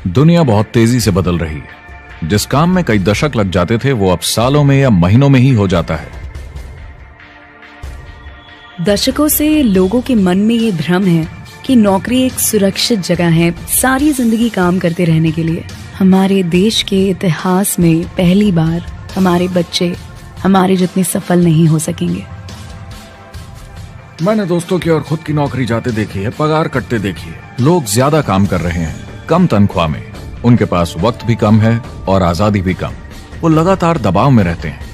दुनिया बहुत तेजी से बदल रही है। जिस काम में कई दशक लग जाते थे वो अब सालों में या महीनों में ही हो जाता है। दशकों से लोगों के मन में ये भ्रम है कि नौकरी एक सुरक्षित जगह है सारी जिंदगी काम करते रहने के लिए। हमारे देश के इतिहास में पहली बार हमारे बच्चे हमारे जितने सफल नहीं हो सकेंगे। मैंने दोस्तों की और खुद की नौकरी जाते देखी है, पगार कटते देखी है। लोग ज्यादा काम कर रहे हैं कम तनख्वाह में, उनके पास वक्त भी कम है और आजादी भी कम। वो लगातार दबाव में रहते हैं।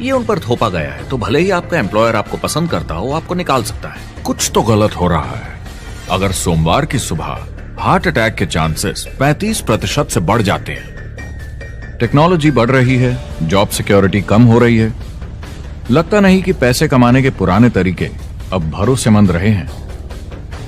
ये उन पर थोपा गया है तो भले ही आपका एम्प्लॉयर आपको पसंद करता हो, आपको निकाल सकता है। कुछ तो गलत हो रहा है। अगर सोमवार की सुबह हार्ट अटैक के चांसेस 35% से बढ़ जाते हैं। टेक्नोलॉजी बढ़ रही है, जॉब सिक्योरिटी कम हो रही है। लगता नहीं कि पैसे कमाने के पुराने तरीके अब भरोसेमंद रहे हैं।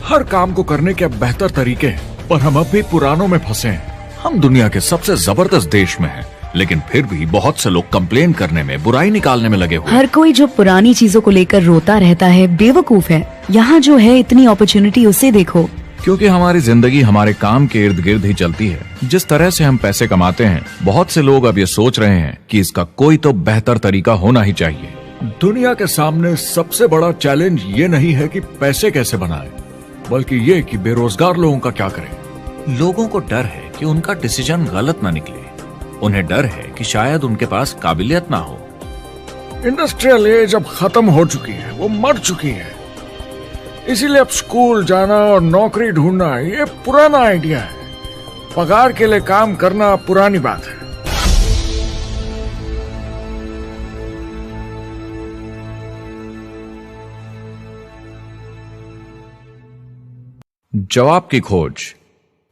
हर काम को करने के अब बेहतर तरीके हैं, पर हम अब भी पुरानों में फंसे हैं। हम दुनिया के सबसे जबरदस्त देश में हैं, लेकिन फिर भी बहुत से लोग कंप्लेन करने में, बुराई निकालने में लगे हुए। हर कोई जो पुरानी चीजों को लेकर रोता रहता है बेवकूफ है। यहाँ जो है इतनी अपॉर्चुनिटी उसे देखो। क्योंकि हमारी जिंदगी हमारे काम के इर्द गिर्द ही चलती है। जिस तरह से हम पैसे कमाते हैं, बहुत से लोग अब ये सोच रहे हैं कि इसका कोई तो बेहतर तरीका होना ही चाहिए। दुनिया के सामने सबसे बड़ा चैलेंज ये नहीं है कि पैसे कैसे बनाएं, बल्कि ये कि बेरोजगार लोगों का क्या करें। लोगों को डर है कि उनका डिसीजन गलत ना निकले। उन्हें डर है कि शायद उनके पास काबिलियत ना हो। इंडस्ट्रियल एज अब खत्म हो चुकी है, वो मर चुकी है। इसीलिए अब स्कूल जाना और नौकरी ढूंढना ये पुराना आइडिया है। पगार के लिए काम करना पुरानी बात है। जवाब की खोज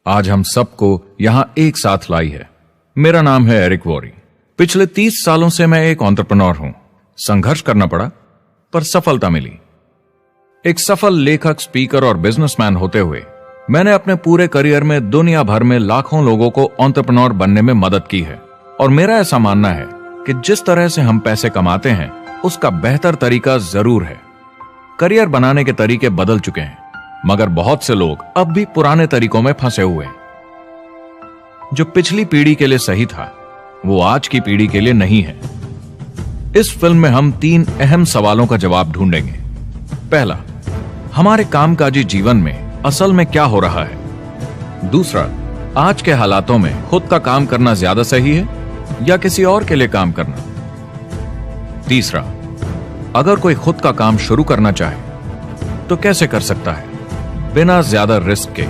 आज हम सबको यहां एक साथ लाई है। मेरा नाम है एरिक वॉरी। पिछले 30 सालों से मैं एक एंटरप्रेन्योर हूं। संघर्ष करना पड़ा पर सफलता मिली। एक सफल लेखक, स्पीकर और बिजनेसमैन होते हुए मैंने अपने पूरे करियर में दुनिया भर में लाखों लोगों को एंटरप्रेन्योर बनने में मदद की है। और मेरा ऐसा मानना है कि जिस तरह से हम पैसे कमाते हैं उसका बेहतर तरीका जरूर है। करियर बनाने के तरीके बदल चुके हैं, मगर बहुत से लोग अब भी पुराने तरीकों में फंसे हुए हैं। जो पिछली पीढ़ी के लिए सही था वो आज की पीढ़ी के लिए नहीं है। इस फिल्म में हम 3 अहम सवालों का जवाब ढूंढेंगे। पहला, हमारे कामकाजी जीवन में असल में क्या हो रहा है। दूसरा, आज के हालातों में खुद का काम करना ज्यादा सही है या किसी और के लिए काम करना। तीसरा, अगर कोई खुद का काम शुरू करना चाहे तो कैसे कर सकता है बिना ज्यादा रिस्क के।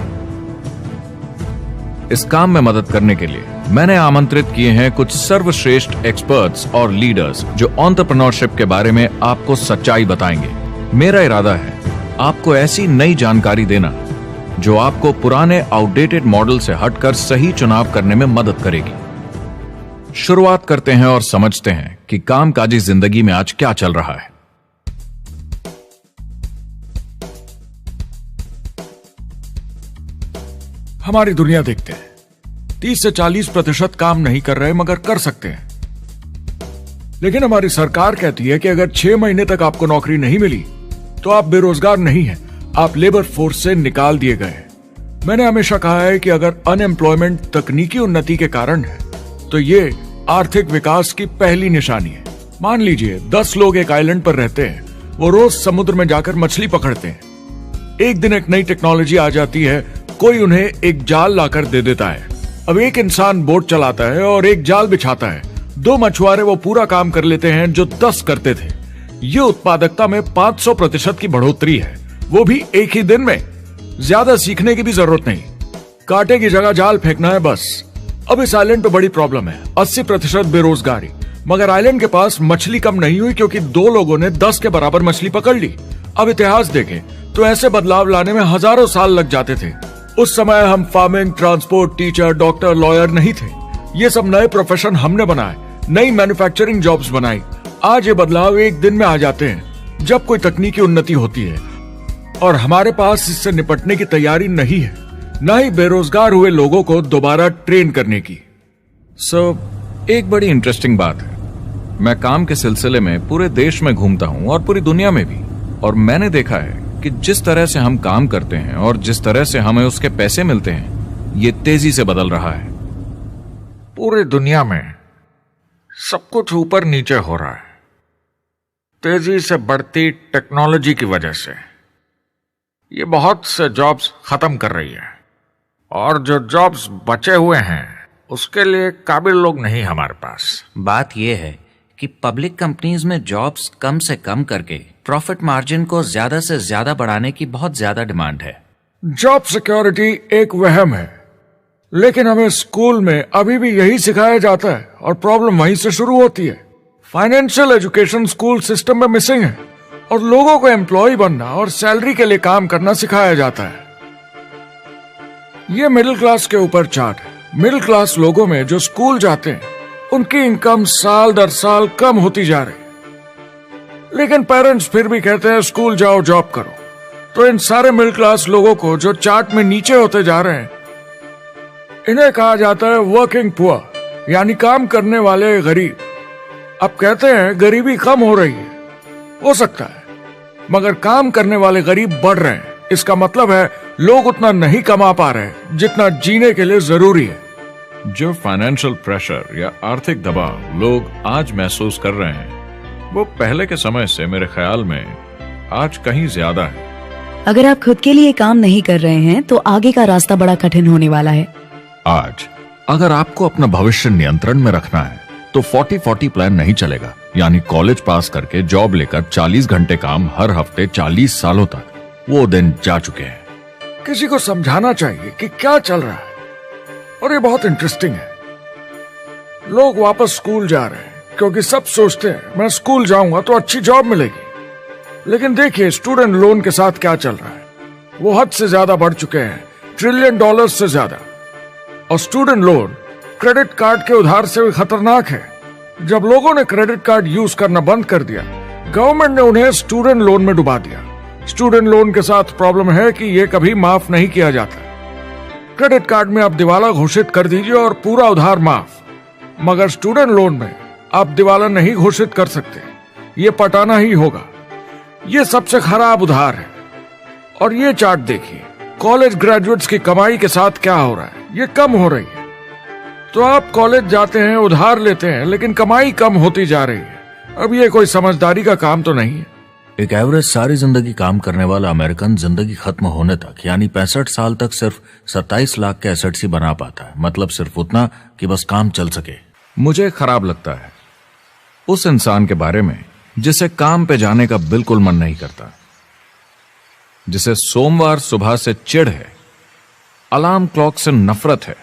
इस काम में मदद करने के लिए मैंने आमंत्रित किए हैं कुछ सर्वश्रेष्ठ एक्सपर्ट्स और लीडर्स जो एंटरप्रेन्योरशिप के बारे में आपको सच्चाई बताएंगे। मेरा इरादा है आपको ऐसी नई जानकारी देना जो आपको पुराने आउटडेटेड मॉडल से हटकर सही चुनाव करने में मदद करेगी। शुरुआत करते हैं और समझते हैं कि कामकाजी जिंदगी में आज क्या चल रहा है। हमारी दुनिया देखते हैं 30 से 40% काम नहीं कर रहे मगर कर सकते हैं। लेकिन हमारी सरकार कहती है कि अगर 6 महीने तक आपको नौकरी नहीं मिली तो आप बेरोजगार नहीं हैं, आप लेबर फोर्स से निकाल दिए गए। मैंने हमेशा कहा है कि अगर अनएम्प्लॉयमेंट तकनीकी उन्नति के कारण है तो ये आर्थिक विकास की पहली निशानी है। मान लीजिए 10 लोग एक आइलैंड पर रहते हैं, वो रोज समुद्र में जाकर मछली पकड़ते हैं। एक दिन एक नई टेक्नोलॉजी आ जाती है, कोई उन्हें एक जाल लाकर दे देता है। अब एक इंसान बोट चलाता है और एक जाल बिछाता है। 2 मछुआरे वो पूरा काम कर लेते हैं जो 10 करते थे। ये उत्पादकता में 500% की बढ़ोतरी है, वो भी एक ही दिन में। ज्यादा सीखने की भी जरूरत नहीं, कांटे की जगह जाल फेंकना है बस। अब इस आइलैंड पे बड़ी प्रॉब्लम है, 80% बेरोजगारी। मगर आइलैंड के पास मछली कम नहीं हुई क्योंकि 2 लोगों ने 10 के बराबर मछली पकड़ ली। अब इतिहास देखें तो ऐसे बदलाव लाने में हजारों साल लग जाते थे। उस समय हम farming, transport, teacher, doctor, lawyer नहीं थे। ये सब नए प्रोफेशन हमने बनाए, नई मैन्युफैक्चरिंग जॉब्स बनाई। आज ये बदलाव एक दिन में आ जाते हैं जब कोई तकनीकी उन्नति होती है, और हमारे पास इससे निपटने की तैयारी नहीं है, न ही बेरोजगार हुए लोगों को दोबारा ट्रेन करने की। एक बड़ी इंटरेस्टिंग बात है, मैं काम के सिलसिले में पूरे देश में घूमता हूं और पूरी दुनिया में भी, और मैंने देखा है कि जिस तरह से हम काम करते हैं और जिस तरह से हमें उसके पैसे मिलते हैं ये तेजी से बदल रहा है। पूरी दुनिया में सब कुछ ऊपर नीचे हो रहा है, तेजी से बढ़ती टेक्नोलॉजी की वजह से। ये बहुत से जॉब्स खत्म कर रही है, और जो जॉब्स बचे हुए हैं उसके लिए काबिल लोग नहीं हमारे पास। बात यह है कि पब्लिक कंपनीज में जॉब्स कम से कम करके प्रॉफिट मार्जिन को ज्यादा से ज्यादा बढ़ाने की बहुत ज्यादा डिमांड है। जॉब सिक्योरिटी एक वहम है, लेकिन हमें स्कूल में अभी भी यही सिखाया जाता है और प्रॉब्लम वहीं से शुरू होती है। फाइनेंशियल एजुकेशन स्कूल सिस्टम में मिसिंग है और लोगों को एम्प्लॉय बनना और सैलरी के लिए काम करना सिखाया जाता है। ये मिडिल क्लास के ऊपर चार्ट है। मिडिल क्लास लोगों में जो स्कूल जाते हैं उनकी इनकम साल दर साल कम होती जा रही, लेकिन पेरेंट्स फिर भी कहते हैं स्कूल जाओ, जॉब करो। तो इन सारे मिडिल क्लास लोगों को जो चार्ट में नीचे होते जा रहे हैं, इन्हें कहा जाता है वर्किंग पुअर, यानी काम करने वाले गरीब। अब कहते हैं गरीबी कम हो रही है, हो सकता है, मगर काम करने वाले गरीब बढ़ रहे हैं। इसका मतलब है लोग उतना नहीं कमा पा रहे जितना जीने के लिए जरूरी है। जो फाइनेंशियल प्रेशर या आर्थिक दबाव लोग आज महसूस कर रहे हैं, वो पहले के समय से मेरे ख्याल में आज कहीं ज्यादा है। अगर आप खुद के लिए काम नहीं कर रहे हैं तो आगे का रास्ता बड़ा कठिन होने वाला है। आज अगर आपको अपना भविष्य नियंत्रण में रखना है तो 40-40 प्लान नहीं चलेगा, यानी कॉलेज पास करके जॉब लेकर 40 घंटे काम हर हफ्ते 40 सालों तक, वो दिन जा चुके हैं। किसी को समझाना चाहिए कि क्या चल रहा है, और ये बहुत इंटरेस्टिंग है। लोग वापस स्कूल जा रहे हैं क्योंकि सब सोचते हैं मैं स्कूल जाऊंगा तो अच्छी जॉब मिलेगी। लेकिन देखिए स्टूडेंट लोन के साथ क्या चल रहा है, वो हद से ज्यादा बढ़ चुके हैं, $1 ट्रिलियन से ज्यादा। और स्टूडेंट लोन क्रेडिट कार्ड के उधार से भी खतरनाक है। जब लोगों ने क्रेडिट कार्ड यूज करना बंद कर दिया, गवर्नमेंट ने उन्हें स्टूडेंट लोन में डुबा दिया। स्टूडेंट लोन के साथ प्रॉब्लम है कि ये कभी माफ नहीं किया जाता। क्रेडिट कार्ड में आप दिवाला घोषित कर दीजिए और पूरा उधार माफ, मगर स्टूडेंट लोन में आप दिवाला नहीं घोषित कर सकते, ये पटाना ही होगा। ये सबसे खराब उधार है। और ये चार्ट देखिए, कॉलेज ग्रेजुएट्स की कमाई के साथ क्या हो रहा है, ये कम हो रही है। तो आप कॉलेज जाते हैं, उधार लेते हैं, लेकिन कमाई कम होती जा रही है। अब ये कोई समझदारी का काम तो नहीं है। एक एवरेज सारी जिंदगी काम करने वाला अमेरिकन जिंदगी खत्म होने तक, यानी 65 साल तक सिर्फ 27 लाख के एसेट्स ही बना पाता है। मतलब सिर्फ उतना कि बस काम चल सके। मुझे खराब लगता है उस इंसान के बारे में जिसे काम पे जाने का बिल्कुल मन नहीं करता, जिसे सोमवार सुबह से चिढ़ है, अलार्म क्लॉक से नफरत है,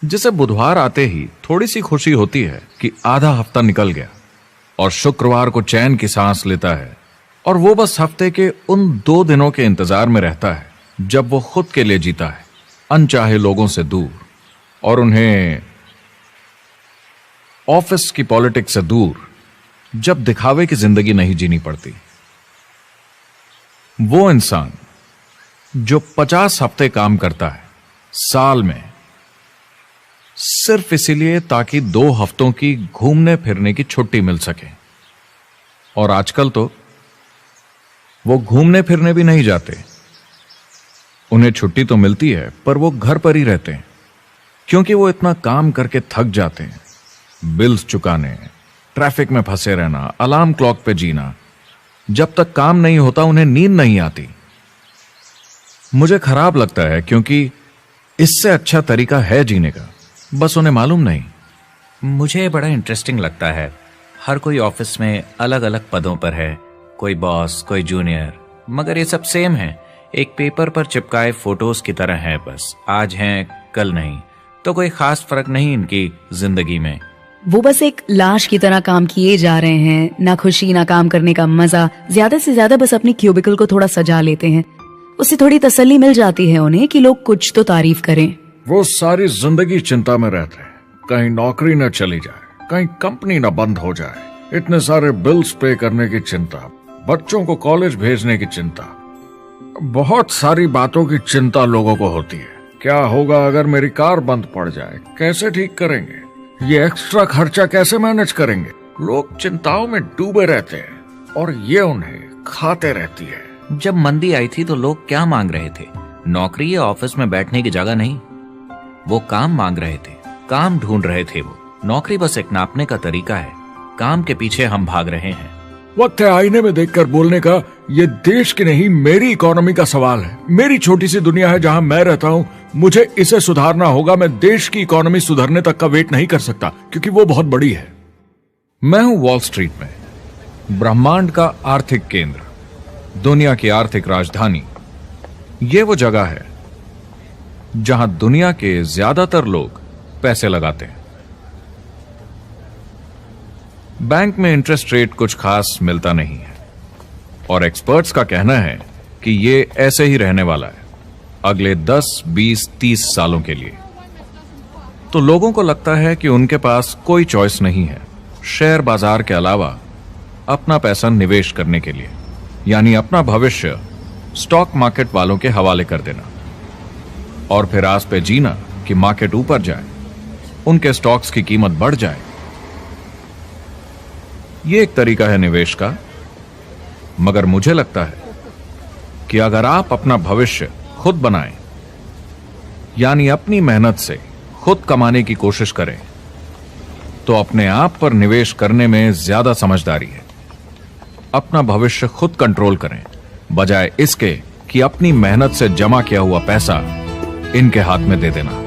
जिसे बुधवार आते ही थोड़ी सी खुशी होती है कि आधा हफ्ता निकल गया, और शुक्रवार को चैन की सांस लेता है, और वो बस हफ्ते के उन 2 दिनों के इंतजार में रहता है जब वो खुद के लिए जीता है, अनचाहे लोगों से दूर, और उन्हें ऑफिस की पॉलिटिक्स से दूर, जब दिखावे की जिंदगी नहीं जीनी पड़ती। वो इंसान जो 50 हफ्ते काम करता है साल में, सिर्फ इसीलिए ताकि 2 हफ्तों की घूमने फिरने की छुट्टी मिल सके। और आजकल तो वो घूमने फिरने भी नहीं जाते। उन्हें छुट्टी तो मिलती है, पर वो घर पर ही रहते हैं, क्योंकि वो इतना काम करके थक जाते हैं। बिल्स चुकाने, ट्रैफिक में फंसे रहना, अलार्म क्लॉक पे जीना। जब तक काम नहीं होता उन्हें नींद नहीं आती। मुझे खराब लगता है, क्योंकि इससे अच्छा तरीका है जीने का, बस उन्हें मालूम नहीं। मुझे बड़ा इंटरेस्टिंग लगता है, हर कोई ऑफिस में अलग अलग पदों पर है, कोई बॉस, कोई जूनियर, मगर ये सब सेम है, एक पेपर पर चिपकाए फोटोज की तरह है। बस आज हैं, कल नहीं, तो कोई खास फर्क नहीं इनकी जिंदगी में। वो बस एक लाश की तरह काम किए जा रहे हैं, ना खुशी ना काम करने का मजा। ज्यादा से ज्यादा बस अपनी क्यूबिकल को थोड़ा सजा लेते हैं, उससे थोड़ी तसल्ली मिल जाती है उन्हें कि लोग कुछ तो तारीफ करें। वो सारी जिंदगी चिंता में रहते हैं, कहीं नौकरी न चली जाए, कहीं कंपनी न बंद हो जाए, इतने सारे बिल्स पे करने की चिंता, बच्चों को कॉलेज भेजने की चिंता, बहुत सारी बातों की चिंता लोगों को होती है। क्या होगा अगर मेरी कार बंद पड़ जाए, कैसे ठीक करेंगे, ये एक्स्ट्रा खर्चा कैसे मैनेज करेंगे। लोग चिंताओं में डूबे रहते हैं और ये उन्हें खाते रहती है। जब मंदी आई थी तो लोग क्या मांग रहे थे? नौकरी या ऑफिस में बैठने की जगह नहीं। वो काम मांग रहे थे, काम ढूंढ रहे थे। वो नौकरी बस एक नापने का तरीका है, काम के पीछे हम भाग रहे हैं। वक्त है आईने में देखकर बोलने का। ये देश की नहीं, मेरी इकोनॉमी का सवाल है। मेरी छोटी सी दुनिया है जहां मैं रहता हूं, मुझे इसे सुधारना होगा। मैं देश की इकोनॉमी सुधरने तक का वेट नहीं कर सकता, क्योंकि वो बहुत बड़ी है। मैं हूं वॉल स्ट्रीट में, ब्रह्मांड का आर्थिक केंद्र, दुनिया की आर्थिक राजधानी। ये वो जगह है जहां दुनिया के ज्यादातर लोग पैसे लगाते हैं। बैंक में इंटरेस्ट रेट कुछ खास मिलता नहीं है, और एक्सपर्ट्स का कहना है कि ये ऐसे ही रहने वाला है अगले 10, 20, 30 सालों के लिए। तो लोगों को लगता है कि उनके पास कोई चॉइस नहीं है शेयर बाजार के अलावा अपना पैसा निवेश करने के लिए, यानी अपना भविष्य स्टॉक मार्केट वालों के हवाले कर देना और फिर आस पे जीना कि मार्केट ऊपर जाए, उनके स्टॉक्स की कीमत बढ़ जाए। यह एक तरीका है निवेश का, मगर मुझे लगता है कि अगर आप अपना भविष्य खुद बनाएं, यानी अपनी मेहनत से खुद कमाने की कोशिश करें, तो अपने आप पर निवेश करने में ज्यादा समझदारी है। अपना भविष्य खुद कंट्रोल करें, बजाय इसके कि अपनी मेहनत से जमा किया हुआ पैसा इनके हाथ में दे देना।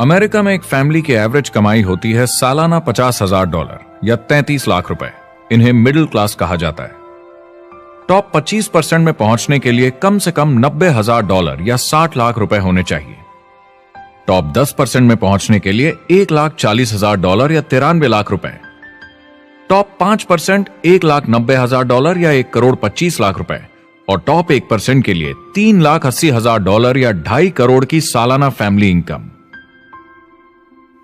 अमेरिका में एक फैमिली की एवरेज कमाई होती है सालाना $50,000 या 33 लाख रुपए। इन्हें मिडिल क्लास कहा जाता है। टॉप 25% में पहुंचने के लिए कम से कम $90,000 या 60 लाख रुपए होने चाहिए। टॉप 10% में पहुंचने के लिए $1,40,000 या 93 लाख रुपए। टॉप 5% $1,90,000 या 1,25,00,000 रुपए, और टॉप 1% के लिए $3,80,000 या 2.5 करोड़ की सालाना फैमिली इनकम।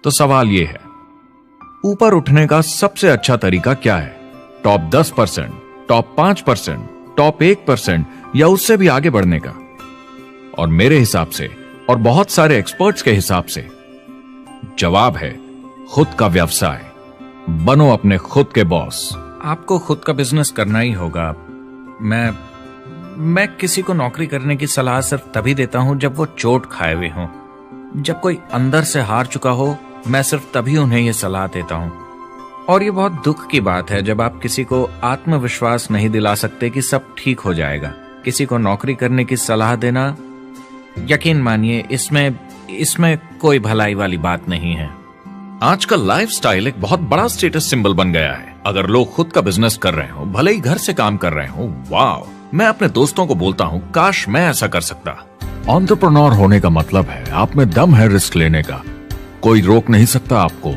तो सवाल यह है, ऊपर उठने का सबसे अच्छा तरीका क्या है? टॉप 10%, टॉप 5%, टॉप 1% या उससे भी आगे बढ़ने का? और मेरे हिसाब से और बहुत सारे एक्सपर्ट्स के हिसाब से जवाब है खुद का व्यवसाय। बनो अपने खुद के बॉस। आपको खुद का बिजनेस करना ही होगा। मैं किसी को नौकरी करने की सलाह सिर्फ तभी देता हूं जब वो चोट खाए हुए हों। जब कोई अंदर से हार चुका हो, मैं सिर्फ तभी उन्हें यह सलाह देता हूं। और ये बहुत दुख की बात है जब आप किसी को आत्मविश्वास नहीं दिला सकते कि सब ठीक हो जाएगा। किसी को नौकरी करने की सलाह देना, यकीन मानिए, इसमें कोई भलाई वाली बात नहीं है। आजकल लाइफस्टाइल एक बहुत बड़ा स्टेटस सिंबल बन गया है। अगर लोग खुद का बिजनेस कर रहे हो, भले ही घर से काम कर रहे हो, वाह! मैं अपने दोस्तों को बोलता हूँ, काश मैं ऐसा कर सकता। एंटरप्रेन्योर होने का मतलब है आप में दम है रिस्क लेने का। कोई रोक नहीं सकता आपको।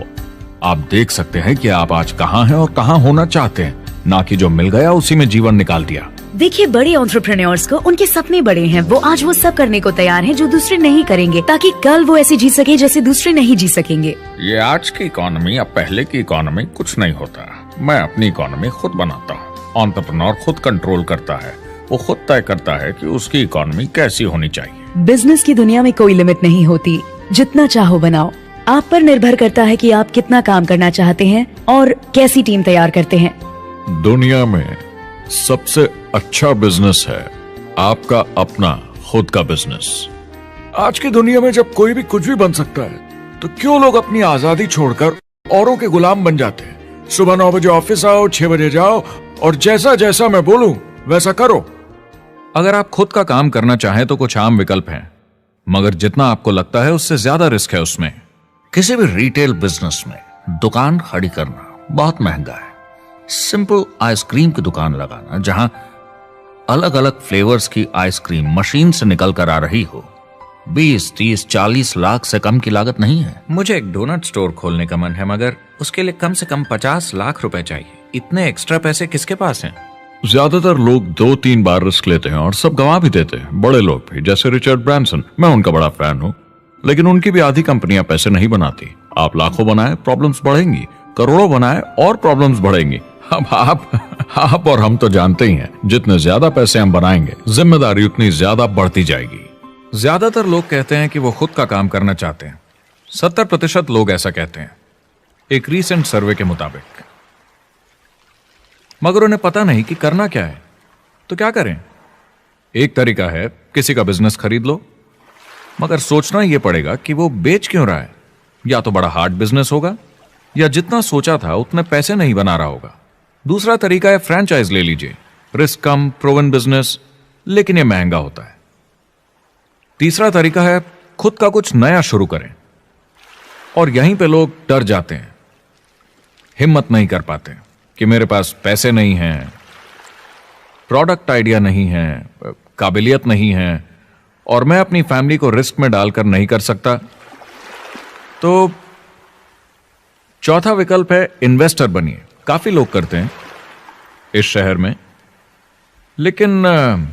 आप देख सकते हैं कि आप आज कहाँ हैं और कहाँ होना चाहते हैं, ना कि जो मिल गया उसी में जीवन निकाल दिया। देखिए, बड़े एंटरप्रेन्योर्स को उनके सपने बड़े हैं। वो आज वो सब करने को तैयार हैं जो दूसरे नहीं करेंगे, ताकि कल वो ऐसे जी सके जैसे दूसरे नहीं जी सकेंगे। ये आज की इकोनॉमी, अब पहले की इकोनॉमी कुछ नहीं होता। मैं अपनी इकोनॉमी खुद बनाता हूँ। एंटरप्रेन्योर खुद कंट्रोल करता है। वो खुद तय करता है कि उसकी इकोनॉमी कैसी होनी चाहिए। बिजनेस की दुनिया में कोई लिमिट नहीं होती। जितना चाहो बनाओ। आप पर निर्भर करता है कि आप कितना काम करना चाहते हैं और कैसी टीम तैयार करते हैं। दुनिया में सबसे अच्छा बिजनेस है आपका अपना खुद का बिजनेस। आज की दुनिया में जब कोई भी कुछ भी बन सकता है, तो क्यों लोग अपनी आजादी छोड़कर औरों के गुलाम बन जाते हैं? सुबह 9 बजे ऑफिस आओ, 6 बजे जाओ, और जैसा जैसा मैं बोलूं वैसा करो। अगर आप खुद का काम करना चाहें तो कुछ आम विकल्प हैं, मगर जितना आपको लगता है उससे ज्यादा रिस्क है उसमें। किसी भी रिटेल बिजनेस में दुकान खड़ी करना बहुत महंगा है। सिंपल आइसक्रीम की दुकान लगाना, जहां अलग अलग फ्लेवर्स की आइसक्रीम मशीन से निकल कर आ रही हो, 20, 30, 40 लाख से कम की लागत नहीं है। मुझे एक डोनट स्टोर खोलने का मन है, मगर उसके लिए कम से कम 50 लाख रुपए चाहिए। इतने एक्स्ट्रा पैसे किसके पास हैं? ज्यादातर लोग 2-3 बार रिस्क लेते हैं और सब गंवा भी देते हैं। बड़े लोग भी, जैसे रिचर्ड ब्रांसन। मैं उनका बड़ा फैन हूँ, लेकिन उनकी भी आधी कंपनियां पैसे नहीं बनाती। आप लाखों बनाए, प्रॉब्लम्स बढ़ेंगी। करोड़ों बनाए और प्रॉब्लम्स बढ़ेंगी। अब आप और हम तो जानते ही हैं, जितने ज्यादा पैसे हम बनाएंगे, जिम्मेदारी उतनी ज्यादा बढ़ती जाएगी। ज्यादातर लोग कहते हैं कि वो खुद का काम करना चाहते हैं। 70% लोग ऐसा कहते हैं, एक रीसेंट सर्वे के मुताबिक। मगर उन्हें पता नहीं कि करना क्या है। तो क्या करें? एक तरीका है किसी का बिजनेस खरीद लो, मगर सोचना यह पड़ेगा कि वो बेच क्यों रहा है। या तो बड़ा हार्ड बिजनेस होगा, या जितना सोचा था उतने पैसे नहीं बना रहा होगा। दूसरा तरीका है फ्रेंचाइज ले लीजिए, रिस्क कम, प्रूवन बिजनेस, लेकिन यह महंगा होता है। तीसरा तरीका है खुद का कुछ नया शुरू करें, और यहीं पे लोग डर जाते हैं, हिम्मत नहीं कर पाते कि मेरे पास पैसे नहीं हैं, प्रोडक्ट आइडिया नहीं है, काबिलियत नहीं है, और मैं अपनी फैमिली को रिस्क में डालकर नहीं कर सकता। तो चौथा विकल्प है इन्वेस्टर बनिए। काफी लोग करते हैं इस शहर में, लेकिन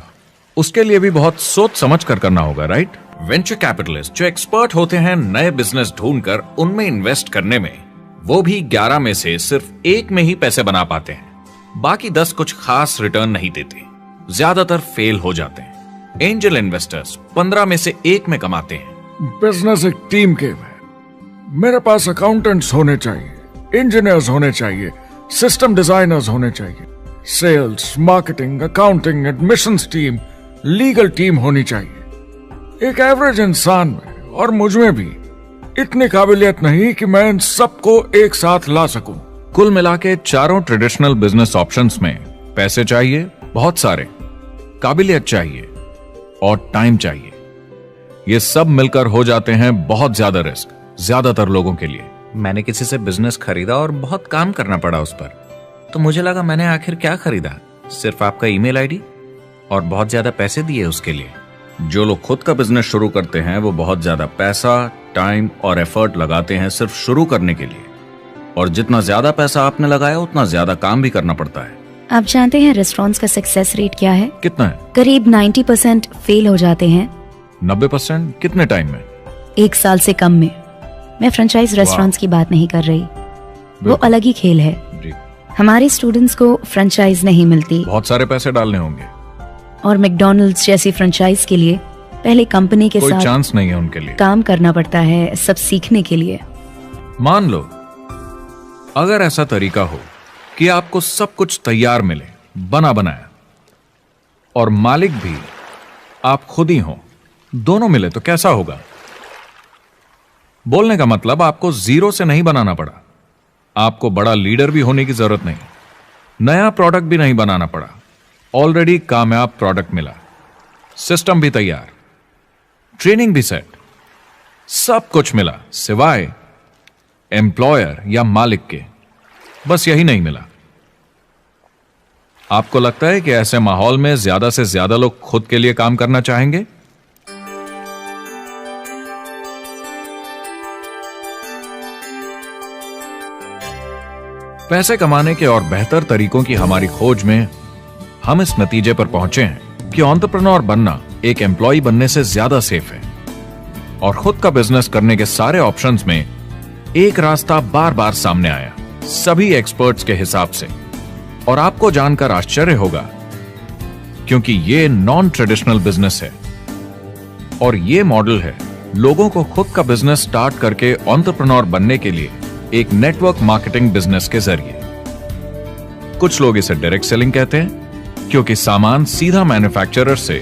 उसके लिए भी बहुत सोच समझ कर करना होगा, राइट? वेंचर कैपिटलिस्ट जो एक्सपर्ट होते हैं नए बिजनेस ढूंढकर उनमें इन्वेस्ट करने में, वो भी 11 में से सिर्फ 1 में ही पैसे बना पाते हैं। बाकी 10 कुछ खास रिटर्न नहीं देते, ज्यादातर फेल हो जाते हैं। एंजल इन्वेस्टर्स 15 में से 1 में कमाते हैं। बिजनेस एक टीम गेम है। मेरे पास अकाउंटेंट्स होने चाहिए, इंजीनियर्स होने चाहिए, सिस्टम डिजाइनर्स होने चाहिए, sales, marketing, accounting, admissions team, legal team होनी चाहिए। एक एवरेज इंसान में और मुझ में भी इतनी काबिलियत नहीं कि मैं इन सबको एक साथ ला सकूं। कुल मिला के चारों ट्रेडिशनल बिजनेस ऑप्शंस में पैसे चाहिए बहुत सारे, काबिलियत चाहिए और टाइम चाहिए। ये सब मिलकर हो जाते हैं बहुत ज्यादा रिस्क ज्यादातर लोगों के लिए। मैंने किसी से बिजनेस खरीदा और बहुत काम करना पड़ा उस पर, तो मुझे लगा मैंने आखिर क्या खरीदा, सिर्फ आपका ईमेल आईडी, और बहुत ज्यादा पैसे दिए उसके लिए। जो लोग खुद का बिजनेस शुरू करते हैं वो बहुत ज्यादा पैसा, टाइम और एफर्ट लगाते हैं सिर्फ शुरू करने के लिए, और जितना ज्यादा पैसा आपने लगाया उतना ज्यादा काम भी करना पड़ता है। आप जानते हैं रेस्टोरेंट्स का सक्सेस रेट क्या है? कितना है? करीब 90% फेल हो जाते हैं। 90%? कितने टाइम में? 1 साल से कम में। मैं फ्रेंचाइज रेस्टोरेंट्स की बात नहीं कर रही, वो अलग ही खेल है। जी। हमारे स्टूडेंट्स को फ्रेंचाइज नहीं मिलती, बहुत सारे पैसे डालने होंगे, और मैकडॉनल्ड्स जैसी फ्रेंचाइज के लिए पहले कंपनी के कोई साथ चांस नहीं है उनके लिए। काम करना पड़ता है सब सीखने के लिए। मान लो अगर ऐसा तरीका हो कि आपको सब कुछ तैयार मिले, बना बनाया, और मालिक भी आप खुद ही हो, दोनों मिले, तो कैसा होगा? बोलने का मतलब आपको जीरो से नहीं बनाना पड़ा, आपको बड़ा लीडर भी होने की जरूरत नहीं, नया प्रोडक्ट भी नहीं बनाना पड़ा, ऑलरेडी कामयाब प्रोडक्ट मिला, सिस्टम भी तैयार, ट्रेनिंग भी सेट, सब कुछ मिला, सिवाय एम्प्लॉयर या मालिक के बस यही नहीं मिला। आपको लगता है कि ऐसे माहौल में ज्यादा से ज्यादा लोग खुद के लिए काम करना चाहेंगे? पैसे कमाने के और बेहतर तरीकों की हमारी खोज में हम इस नतीजे पर पहुंचे हैं कि एंटरप्रेन्योर बनना एक एम्प्लॉय बनने से ज्यादा सेफ है, और खुद का बिजनेस करने के सारे ऑप्शंस में एक रास्ता बार बार सामने आया सभी एक्सपर्ट्स के हिसाब से। और आपको जानकर आश्चर्य होगा, क्योंकि ये नॉन ट्रेडिशनल बिजनेस है, और ये मॉडल है लोगों को खुद का बिजनेस स्टार्ट करके एंटरप्रेन्योर बनने के लिए एक नेटवर्क मार्केटिंग बिजनेस के जरिए। कुछ लोग इसे डायरेक्ट सेलिंग कहते हैं, क्योंकि सामान सीधा मैन्युफैक्चरर से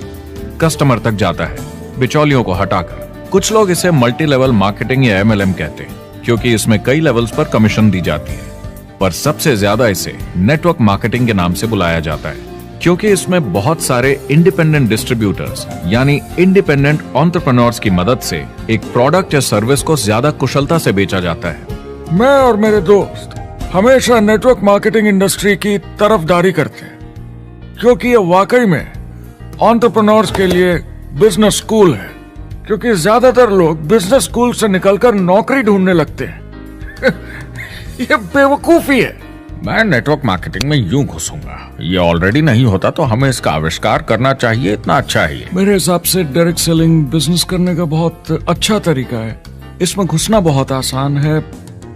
कस्टमर तक जाता है बिचौलियों को हटाकर। कुछ लोग इसे मल्टी लेवल मार्केटिंग या MLM कहते हैं, क्योंकि इसमें कई लेवल्स पर कमीशन दी जाती है, पर सबसे ज्यादा इसे नेटवर्क मार्केटिंग के नाम से बुलाया जाता है, क्योंकि इसमें बहुत सारे इंडिपेंडेंट डिस्ट्रीब्यूटर्स यानी इंडिपेंडेंट एंटरप्रेन्योर्स की मदद से एक प्रोडक्ट या सर्विस को ज्यादा कुशलता से बेचा जाता है। मैं और मेरे दोस्त हमेशा नेटवर्क मार्केटिंग इंडस्ट्री की तरफदारी करते हैं, क्योंकि ये वाकई में एंटरप्रेन्योर्स के लिए बिजनेस स्कूल है। क्योंकि ज्यादातर लोग बिजनेस स्कूल से निकलकर नौकरी ढूंढने लगते हैं। ये बेवकूफी है। मैं नेटवर्क मार्केटिंग में यूं घुसूंगा, ये ऑलरेडी नहीं होता तो हमें इसका आविष्कार करना चाहिए, इतना अच्छा है ये। मेरे हिसाब से डायरेक्ट सेलिंग बिजनेस करने का बहुत अच्छा तरीका है। इसमें घुसना बहुत आसान है।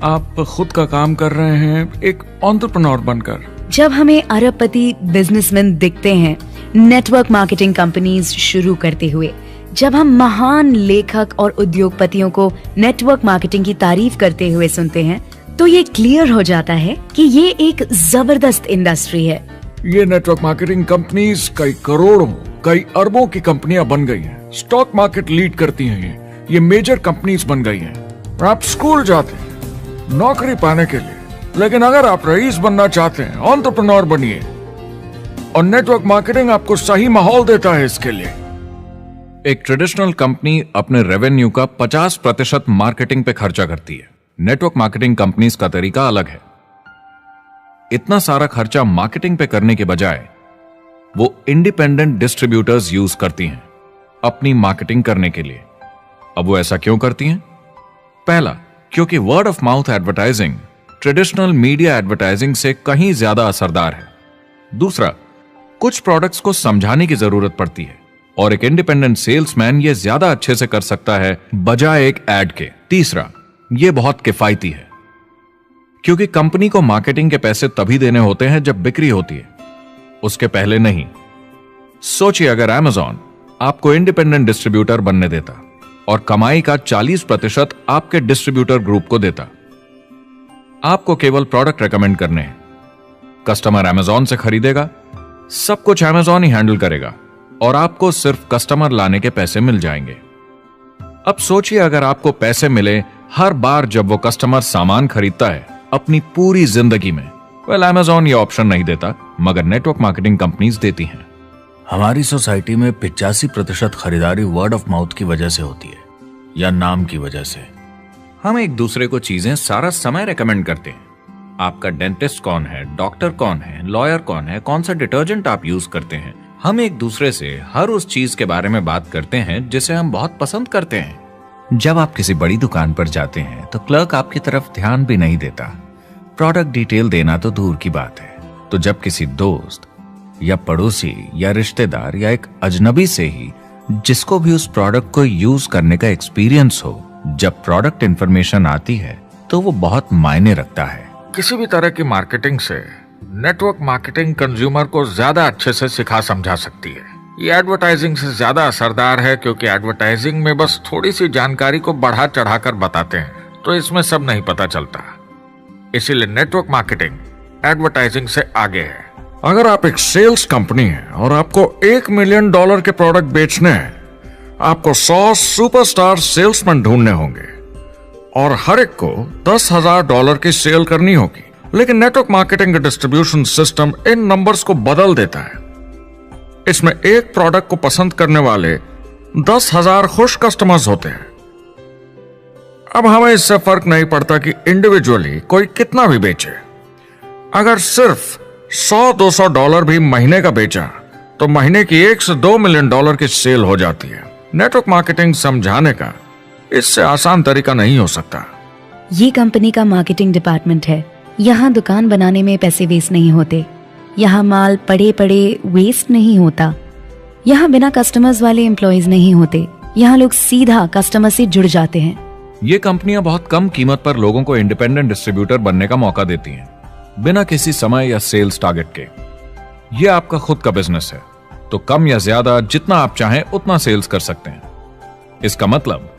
आप खुद का काम कर रहे हैं एक एंटरप्रेन्योर बनकर। जब हमें अरबपति बिजनेसमैन दिखते हैं नेटवर्क मार्केटिंग कंपनीज शुरू करते हुए, जब हम महान लेखक और उद्योगपतियों को नेटवर्क मार्केटिंग की तारीफ करते हुए सुनते हैं, तो ये क्लियर हो जाता है कि ये एक जबरदस्त इंडस्ट्री है। ये नेटवर्क मार्केटिंग कंपनीज कई करोड़ों, कई अरबों की कंपनियां बन गई हैं। स्टॉक मार्केट लीड करती हैं ये मेजर कंपनीज बन गई हैं। आप स्कूल जाते हैं नौकरी पाने के लिए, लेकिन अगर आप रईस बनना चाहते हैं, एंटरप्रेन्योर बनिए, और नेटवर्क मार्केटिंग आपको सही माहौल देता है इसके लिए। एक ट्रेडिशनल कंपनी अपने रेवेन्यू का 50% मार्केटिंग पे खर्चा करती है। नेटवर्क मार्केटिंग कंपनीज का तरीका अलग है। इतना सारा खर्चा मार्केटिंग पे करने के बजाय वो इंडिपेंडेंट डिस्ट्रीब्यूटर्स यूज करती हैं अपनी मार्केटिंग करने के लिए। अब वो ऐसा क्यों करती हैं? पहला, क्योंकि word of mouth advertising traditional media advertising से कहीं ज्यादा असरदार है। दूसरा, कुछ प्रोडक्ट्स को समझाने की जरूरत पड़ती है और एक इंडिपेंडेंट सेल्समैन ये ज्यादा अच्छे से कर सकता है बजाय एक एड के। तीसरा, ये बहुत किफायती है क्योंकि कंपनी को मार्केटिंग के पैसे तभी देने होते हैं जब बिक्री होती है, उसके पहले नहीं। सोचिए अगर Amazon आपको इंडिपेंडेंट डिस्ट्रीब्यूटर बनने देता और कमाई का 40% आपके डिस्ट्रीब्यूटर ग्रुप को देता। आपको केवल प्रोडक्ट रेकमेंड करने हैं, कस्टमर Amazon से खरीदेगा, सब कुछ Amazon ही हैंडल करेगा और आपको सिर्फ कस्टमर लाने के पैसे मिल जाएंगे। अब सोचिए अगर आपको पैसे मिले हर बार जब वो कस्टमर सामान खरीदता है अपनी पूरी जिंदगी में। Amazon ये ऑप्शन नहीं देता, मगर नेटवर्क मार्केटिंग कंपनीज देती हैं। हमारी सोसाइटी में 85% खरीदारी वर्ड ऑफ माउथ की वजह से होती है या नाम की वजह से। हम एक दूसरे को चीजें सारा समय रेकमेंड करते हैं। आपका डेंटिस्ट कौन है, डॉक्टर कौन है, लॉयर कौन है, कौन सा डिटर्जेंट आप यूज करते हैं। हम एक दूसरे से हर उस चीज के बारे में बात करते हैं जिसे हम बहुत पसंद करते हैं। जब आप किसी बड़ी दुकान पर जाते हैं तो क्लर्क आपकी तरफ ध्यान भी नहीं देता, प्रोडक्ट डिटेल देना तो दूर की बात है। तो जब किसी दोस्त या पड़ोसी या रिश्तेदार या एक अजनबी से ही जिसको भी उस प्रोडक्ट को यूज करने का एक्सपीरियंस हो, जब प्रोडक्ट इंफॉर्मेशन आती है तो वो बहुत मायने रखता है। किसी भी तरह की मार्केटिंग से नेटवर्क मार्केटिंग कंज्यूमर को ज्यादा अच्छे से सिखा समझा सकती है। ये एडवर्टाइजिंग से ज्यादा असरदार है क्योंकि एडवर्टाइजिंग में बस थोड़ी सी जानकारी को बढ़ा चढ़ाकर बताते हैं, तो इसमें सब नहीं पता चलता। इसीलिए नेटवर्क मार्केटिंग एडवर्टाइजिंग से आगे है। अगर आप एक सेल्स कंपनी है और आपको $1 मिलियन के प्रोडक्ट बेचने हैं, आपको 100 सुपरस्टार सेल्समैन ढूंढने होंगे और हर एक को $10,000 की सेल करनी होगी। लेकिन नेटवर्क मार्केटिंग का डिस्ट्रीब्यूशन सिस्टम इन नंबर्स को बदल देता है। इसमें एक प्रोडक्ट को पसंद करने वाले 10,000 खुश कस्टमर्स होते हैं। अब हमें इससे फर्क नहीं पड़ता कि इंडिविजुअली कोई कितना भी बेचे। अगर सिर्फ $100-200 भी महीने का बेचा तो महीने की $1 से $2 मिलियन की सेल हो जाती है। नेटवर्क मार्केटिंग समझाने का इससे आसान तरीका नहीं हो सकता। ये कंपनी का मार्केटिंग डिपार्टमेंट है। यहाँ दुकान बनाने में पैसे वेस्ट नहीं होते, यहाँ माल पड़े पड़े वेस्ट नहीं होता, यहाँ बिना कस्टमर्स वाले एम्प्लॉयज नहीं होते, यहाँ लोग सीधा कस्टमर से जुड़ जाते हैं। ये कंपनियां बहुत कम कीमत पर लोगों को इंडिपेंडेंट डिस्ट्रीब्यूटर बनने का मौका देती हैं, बिना किसी समय या सेल्स टारगेट के। ये आपका खुद का बिजनेस है, तो कम या ज्यादा जितना आप चाहें उतना सेल्स कर सकते हैं। इसका मतलब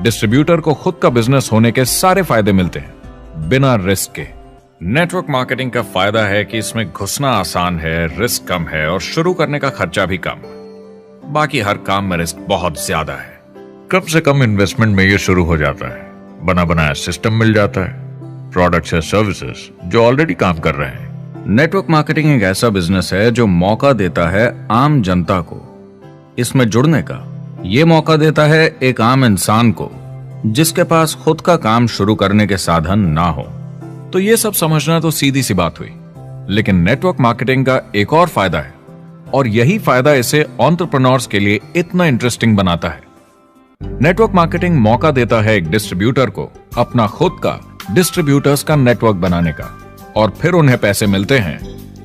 डिस्ट्रीब्यूटर को खुद का बिजनेस होने के सारे फायदे मिलते हैं बिना रिस्क के। नेटवर्क मार्केटिंग का फायदा है कि इसमें घुसना आसान है, रिस्क कम है और शुरू करने का खर्चा भी कम। बाकी हर काम में रिस्क बहुत ज्यादा है। कम से कम इन्वेस्टमेंट में ये शुरू हो जाता है, बना बनाया सिस्टम मिल जाता है, प्रोडक्ट्स या सर्विसेज जो ऑलरेडी काम कर रहे हैं। नेटवर्क मार्केटिंग एक ऐसा बिजनेस है जो मौका देता है आम जनता को इसमें जुड़ने का। ये मौका देता है एक आम इंसान को जिसके पास खुद का काम शुरू करने के साधन ना हो। तो ये सब समझना तो सीधी सी बात हुई, लेकिन नेटवर्क मार्केटिंग का एक और फायदा है और यही फायदा इसे एंटरप्रेन्योर्स के लिए इतना इंटरेस्टिंग बनाता है। नेटवर्क मार्केटिंग मौका देता है एक डिस्ट्रीब्यूटर को अपना खुद का डिस्ट्रीब्यूटर्स का नेटवर्क बनाने का, और फिर उन्हें पैसे मिलते हैं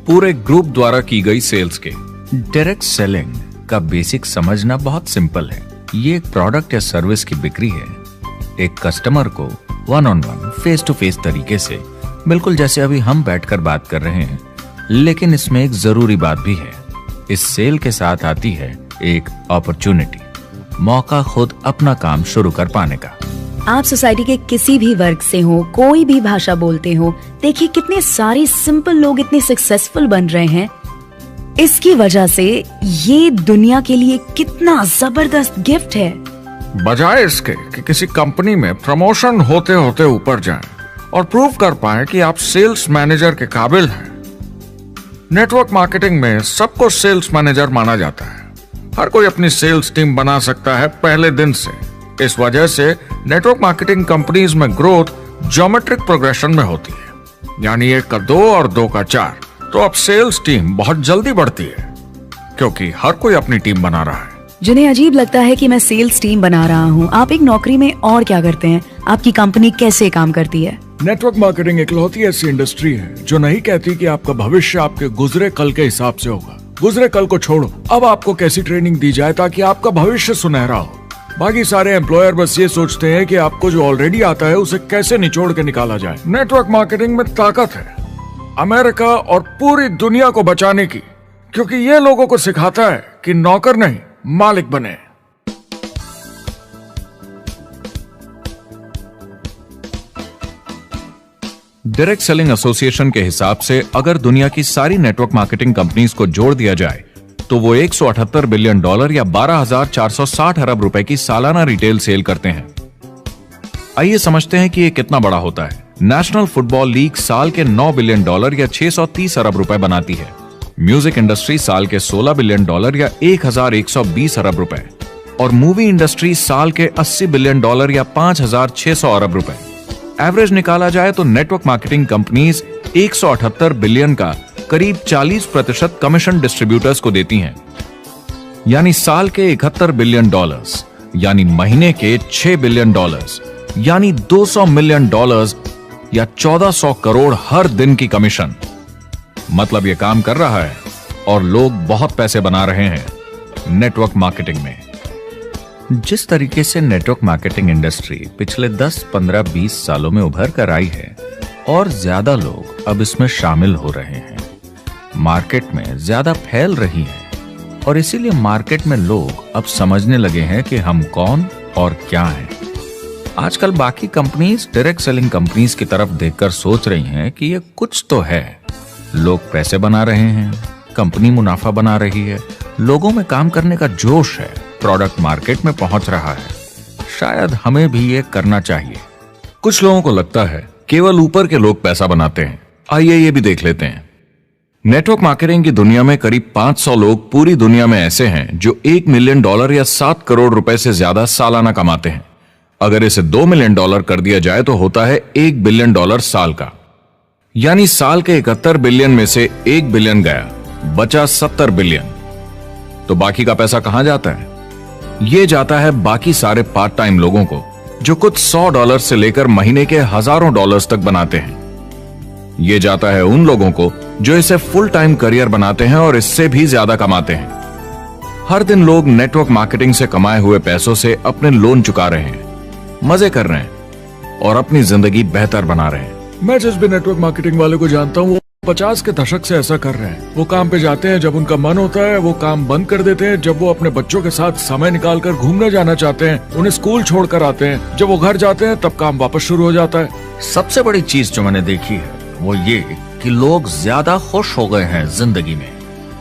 पूरे ग्रुप द्वारा की गई सेल्स के। डायरेक्ट सेलिंग का बेसिक समझना बहुत सिंपल है। ये एक प्रोडक्ट या सर्विस की बिक्री है, एक कस्टमर को one on one, face to face तरीके से, बिल्कुल जैसे अभी हम बैठकर बात कर रहे हैं। लेकिन इसमें एक जरूरी बात भी है, इस सेल के साथ आती है एक अपॉर्चुनिटी, मौका खुद अपना काम शुरू कर पाने का। आप सोसाइटी के किसी भी वर्ग से हो, कोई भी भाषा बोलते हो, देखिए कितने सारे सिंपल लोग इतने सक्सेसफुल बन रहे हैं। इसकी वजह से ये दुनिया के लिए कितना जबरदस्त गिफ्ट है। बजाय इसके कि किसी कंपनी में प्रमोशन होते होते ऊपर जाएं और प्रूव कर पाएं कि आप सेल्स मैनेजर के काबिल हैं, नेटवर्क मार्केटिंग में सबको सेल्स मैनेजर माना जाता है। हर कोई अपनी सेल्स टीम बना सकता है पहले दिन से। इस वजह से नेटवर्क मार्केटिंग कंपनीज में ग्रोथ ज्योमेट्रिक प्रोग्रेशन में होती है, यानी 1 का 2 और 2 का 4। तो अब सेल्स टीम बहुत जल्दी बढ़ती है क्योंकि हर कोई अपनी टीम बना रहा है। जिन्हें अजीब लगता है कि मैं सेल्स टीम बना रहा हूँ, आप एक नौकरी में और क्या करते हैं? आपकी कंपनी कैसे काम करती है? नेटवर्क मार्केटिंग इकलौती ऐसी इंडस्ट्री है जो नहीं कहती कि आपका भविष्य आपके गुजरे कल के हिसाब से होगा। गुजरे कल को छोड़ो, अब आपको कैसी ट्रेनिंग दी जाए ताकि आपका भविष्य सुनहरा हो। बाकी सारे एम्प्लॉयर बस ये सोचते हैं कि आपको जो ऑलरेडी आता है उसे कैसे निचोड़ के निकाला जाए। नेटवर्क मार्केटिंग में ताकत है अमेरिका और पूरी दुनिया को बचाने की, क्योंकि ये लोगों को सिखाता है कि नौकर नहीं मालिक बने। डायरेक्ट सेलिंग एसोसिएशन के हिसाब से अगर दुनिया की सारी नेटवर्क मार्केटिंग कंपनीज को जोड़ दिया जाए तो वो $178 बिलियन या 12,460 अरब रुपए की सालाना रिटेल सेल करते हैं। आइए समझते हैं कि ये कितना बड़ा होता है। नेशनल फुटबॉल लीग साल के $9 बिलियन या 630 अरब रुपए बनाती है। म्यूजिक इंडस्ट्री साल के $16 बिलियन या 1,120 अरब रुपए, और मूवी इंडस्ट्री साल के $80 बिलियन या 5,600 अरब रुपए। एवरेज निकाला जाए तो नेटवर्क मार्केटिंग कंपनीज 178 बिलियन का करीब 40% कमीशन डिस्ट्रीब्यूटर्स को देती हैं, यानी साल के $71 बिलियन, यानी महीने के $6 बिलियन, यानी $200 मिलियन या 1400 करोड़ हर दिन की कमीशन। मतलब ये काम कर रहा है और लोग बहुत पैसे बना रहे हैं नेटवर्क मार्केटिंग में। जिस तरीके से नेटवर्क मार्केटिंग इंडस्ट्री पिछले 10, 15, 20 सालों में उभर कर आई है और ज्यादा लोग अब इसमें शामिल हो रहे हैं, मार्केट में ज्यादा फैल रही है और इसीलिए मार्केट में लोग अब समझने लगे हैं कि हम कौन और क्या हैं। आजकल बाकी कंपनीज डायरेक्ट सेलिंग कंपनीज की तरफ देखकर सोच रही हैं कि ये कुछ तो है। लोग पैसे बना रहे हैं, कंपनी मुनाफा बना रही है, लोगों में काम करने का जोश है, प्रोडक्ट मार्केट में पहुंच रहा है, शायद हमें भी ये करना चाहिए। कुछ लोगों को लगता है केवल ऊपर के लोग पैसा बनाते हैं। आइए ये भी देख लेते हैं। नेटवर्क मार्केटिंग की दुनिया में करीब 500 लोग पूरी दुनिया में ऐसे हैं जो $1 मिलियन या 7 करोड़ रुपए से ज्यादा सालाना कमाते हैं। अगर इसे $2 मिलियन कर दिया जाए तो होता है $1 बिलियन साल का, यानी साल के 71 बिलियन में से 1 बिलियन गया, बचा 70 बिलियन। तो बाकी का पैसा कहां जाता है? ये जाता है बाकी सारे पार्ट टाइम लोगों को जो कुछ $100 से लेकर महीने के हजारों डॉलर्स तक बनाते हैं। ये जाता है उन लोगों को जो इसे फुल टाइम करियर बनाते हैं और इससे भी ज्यादा कमाते हैं। हर दिन लोग नेटवर्क मार्केटिंग से कमाए हुए पैसों से अपने लोन चुका रहे हैं, मजे कर रहे हैं और अपनी जिंदगी बेहतर बना रहे हैं। मैं जिस भी नेटवर्क मार्केटिंग वाले को जानता हूँ वो 50 के दशक से ऐसा कर रहे हैं। वो काम पे जाते हैं जब उनका मन होता है, वो काम बंद कर देते हैं जब वो अपने बच्चों के साथ समय निकालकर घूमने जाना चाहते हैं, उन्हें स्कूल छोड़कर आते हैं, जब वो घर जाते हैं तब काम वापस शुरू हो जाता है। सबसे बड़ी चीज जो मैंने देखी है वो ये कि लोग ज्यादा खुश हो गए हैं जिंदगी में।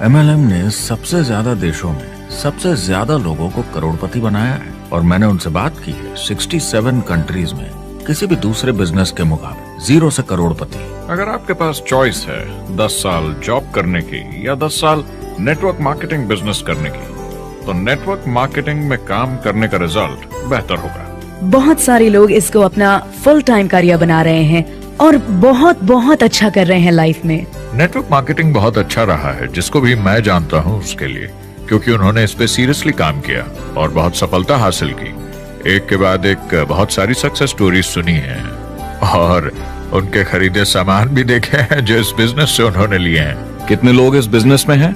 MLM ने सबसे ज्यादा देशों में सबसे ज्यादा लोगों को करोड़पति बनाया है और मैंने उनसे बात की है 67 कंट्रीज में किसी भी दूसरे बिजनेस के मुकाबले 0 से करोड़पति। अगर आपके पास चॉइस है 10 साल जॉब करने की या 10 साल नेटवर्क मार्केटिंग बिजनेस करने की, तो नेटवर्क मार्केटिंग में काम करने का रिजल्ट बेहतर होगा। बहुत सारे लोग इसको अपना फुल टाइम करियर बना रहे हैं और बहुत बहुत अच्छा कर रहे हैं लाइफ में। नेटवर्क मार्केटिंग बहुत अच्छा रहा है जिसको भी मैं जानता हूँ उसके लिए, क्योंकि उन्होंने इस पे सीरियसली काम किया और बहुत सफलता हासिल की। एक के बाद एक बहुत सारी सक्सेस स्टोरीज सुनी है और उनके खरीदे सामान भी देखे हैं जो इस बिजनेस से उन्होंने लिए हैं। कितने लोग इस बिजनेस में हैं?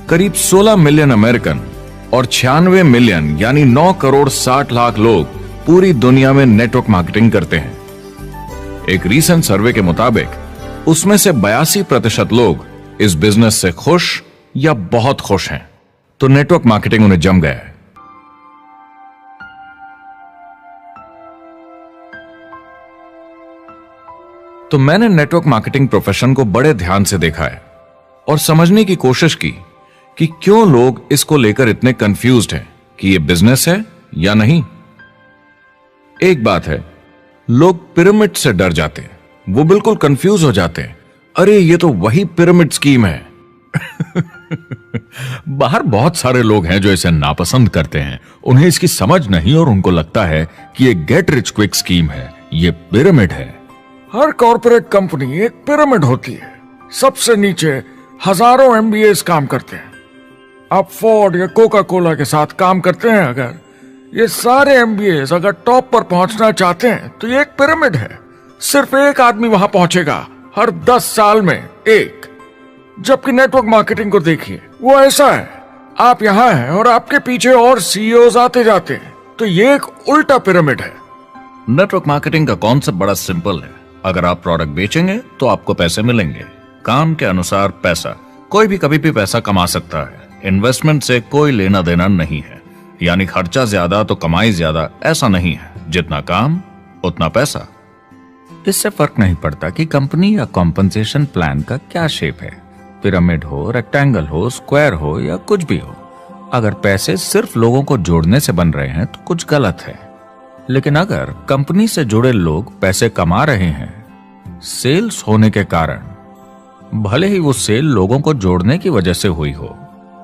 करीब 16 मिलियन अमेरिकन और 96 मिलियन यानी 9 करोड़ 60 लाख लोग पूरी दुनिया में नेटवर्क मार्केटिंग करते हैं। एक रीसेंट सर्वे के मुताबिक उसमें से 82% लोग इस बिजनेस से खुश या बहुत खुश हैं। तो नेटवर्क मार्केटिंग उन्हें जम गया है। तो मैंने नेटवर्क मार्केटिंग प्रोफेशन को बड़े ध्यान से देखा है और समझने की कोशिश की कि क्यों लोग इसको लेकर इतने कंफ्यूज्ड हैं कि ये बिजनेस है या नहीं। एक बात है, लोग पिरामिड से डर जाते हैं, वो बिल्कुल कंफ्यूज हो जाते हैं, अरे ये तो वही पिरामिड स्कीम है। बाहर बहुत सारे लोग हैं जो इसे नापसंद करते हैं, उन्हें इसकी समझ नहीं और उनको लगता है कि ये गेट रिच क्विक स्कीम है, ये पिरामिड है। हर कॉर्पोरेट कंपनी एक पिरामिड होती है, सबसे नीचे हजारों एमबीएस काम करते हैं। आप फोर्ड या कोका कोला के साथ काम करते हैं, अगर ये सारे एमबीएस अगर टॉप पर पहुंचना चाहते हैं तो ये एक पिरामिड है। सिर्फ एक आदमी वहां पहुंचेगा हर 10 साल में एक। जबकि नेटवर्क मार्केटिंग को देखिए, वो ऐसा है, आप यहां हैं और आपके पीछे और सीईओज आते जाते हैं, तो ये एक उल्टा पिरामिड है। नेटवर्क मार्केटिंग का कॉन्सेप्ट बड़ा सिंपल है। अगर आप प्रोडक्ट बेचेंगे तो आपको पैसे मिलेंगे, काम के अनुसार पैसा। कोई भी कभी भी पैसा कमा सकता है, इन्वेस्टमेंट से कोई लेना देना नहीं है। यानी खर्चा ज्यादा तो कमाई ज्यादा, ऐसा नहीं है, जितना काम उतना पैसा। इससे फर्क नहीं पड़ता कि कंपनी या कॉम्पनसेशन प्लान का क्या शेप है, पिरामिड हो, रेक्टेंगल हो, स्क्वायर हो या कुछ भी हो। अगर पैसे सिर्फ लोगों को जोड़ने से बन रहे हैं तो कुछ गलत है। लेकिन अगर कंपनी से जुड़े लोग पैसे कमा रहे हैं सेल्स होने के कारण, भले ही वो सेल लोगों को जोड़ने की वजह से हुई हो,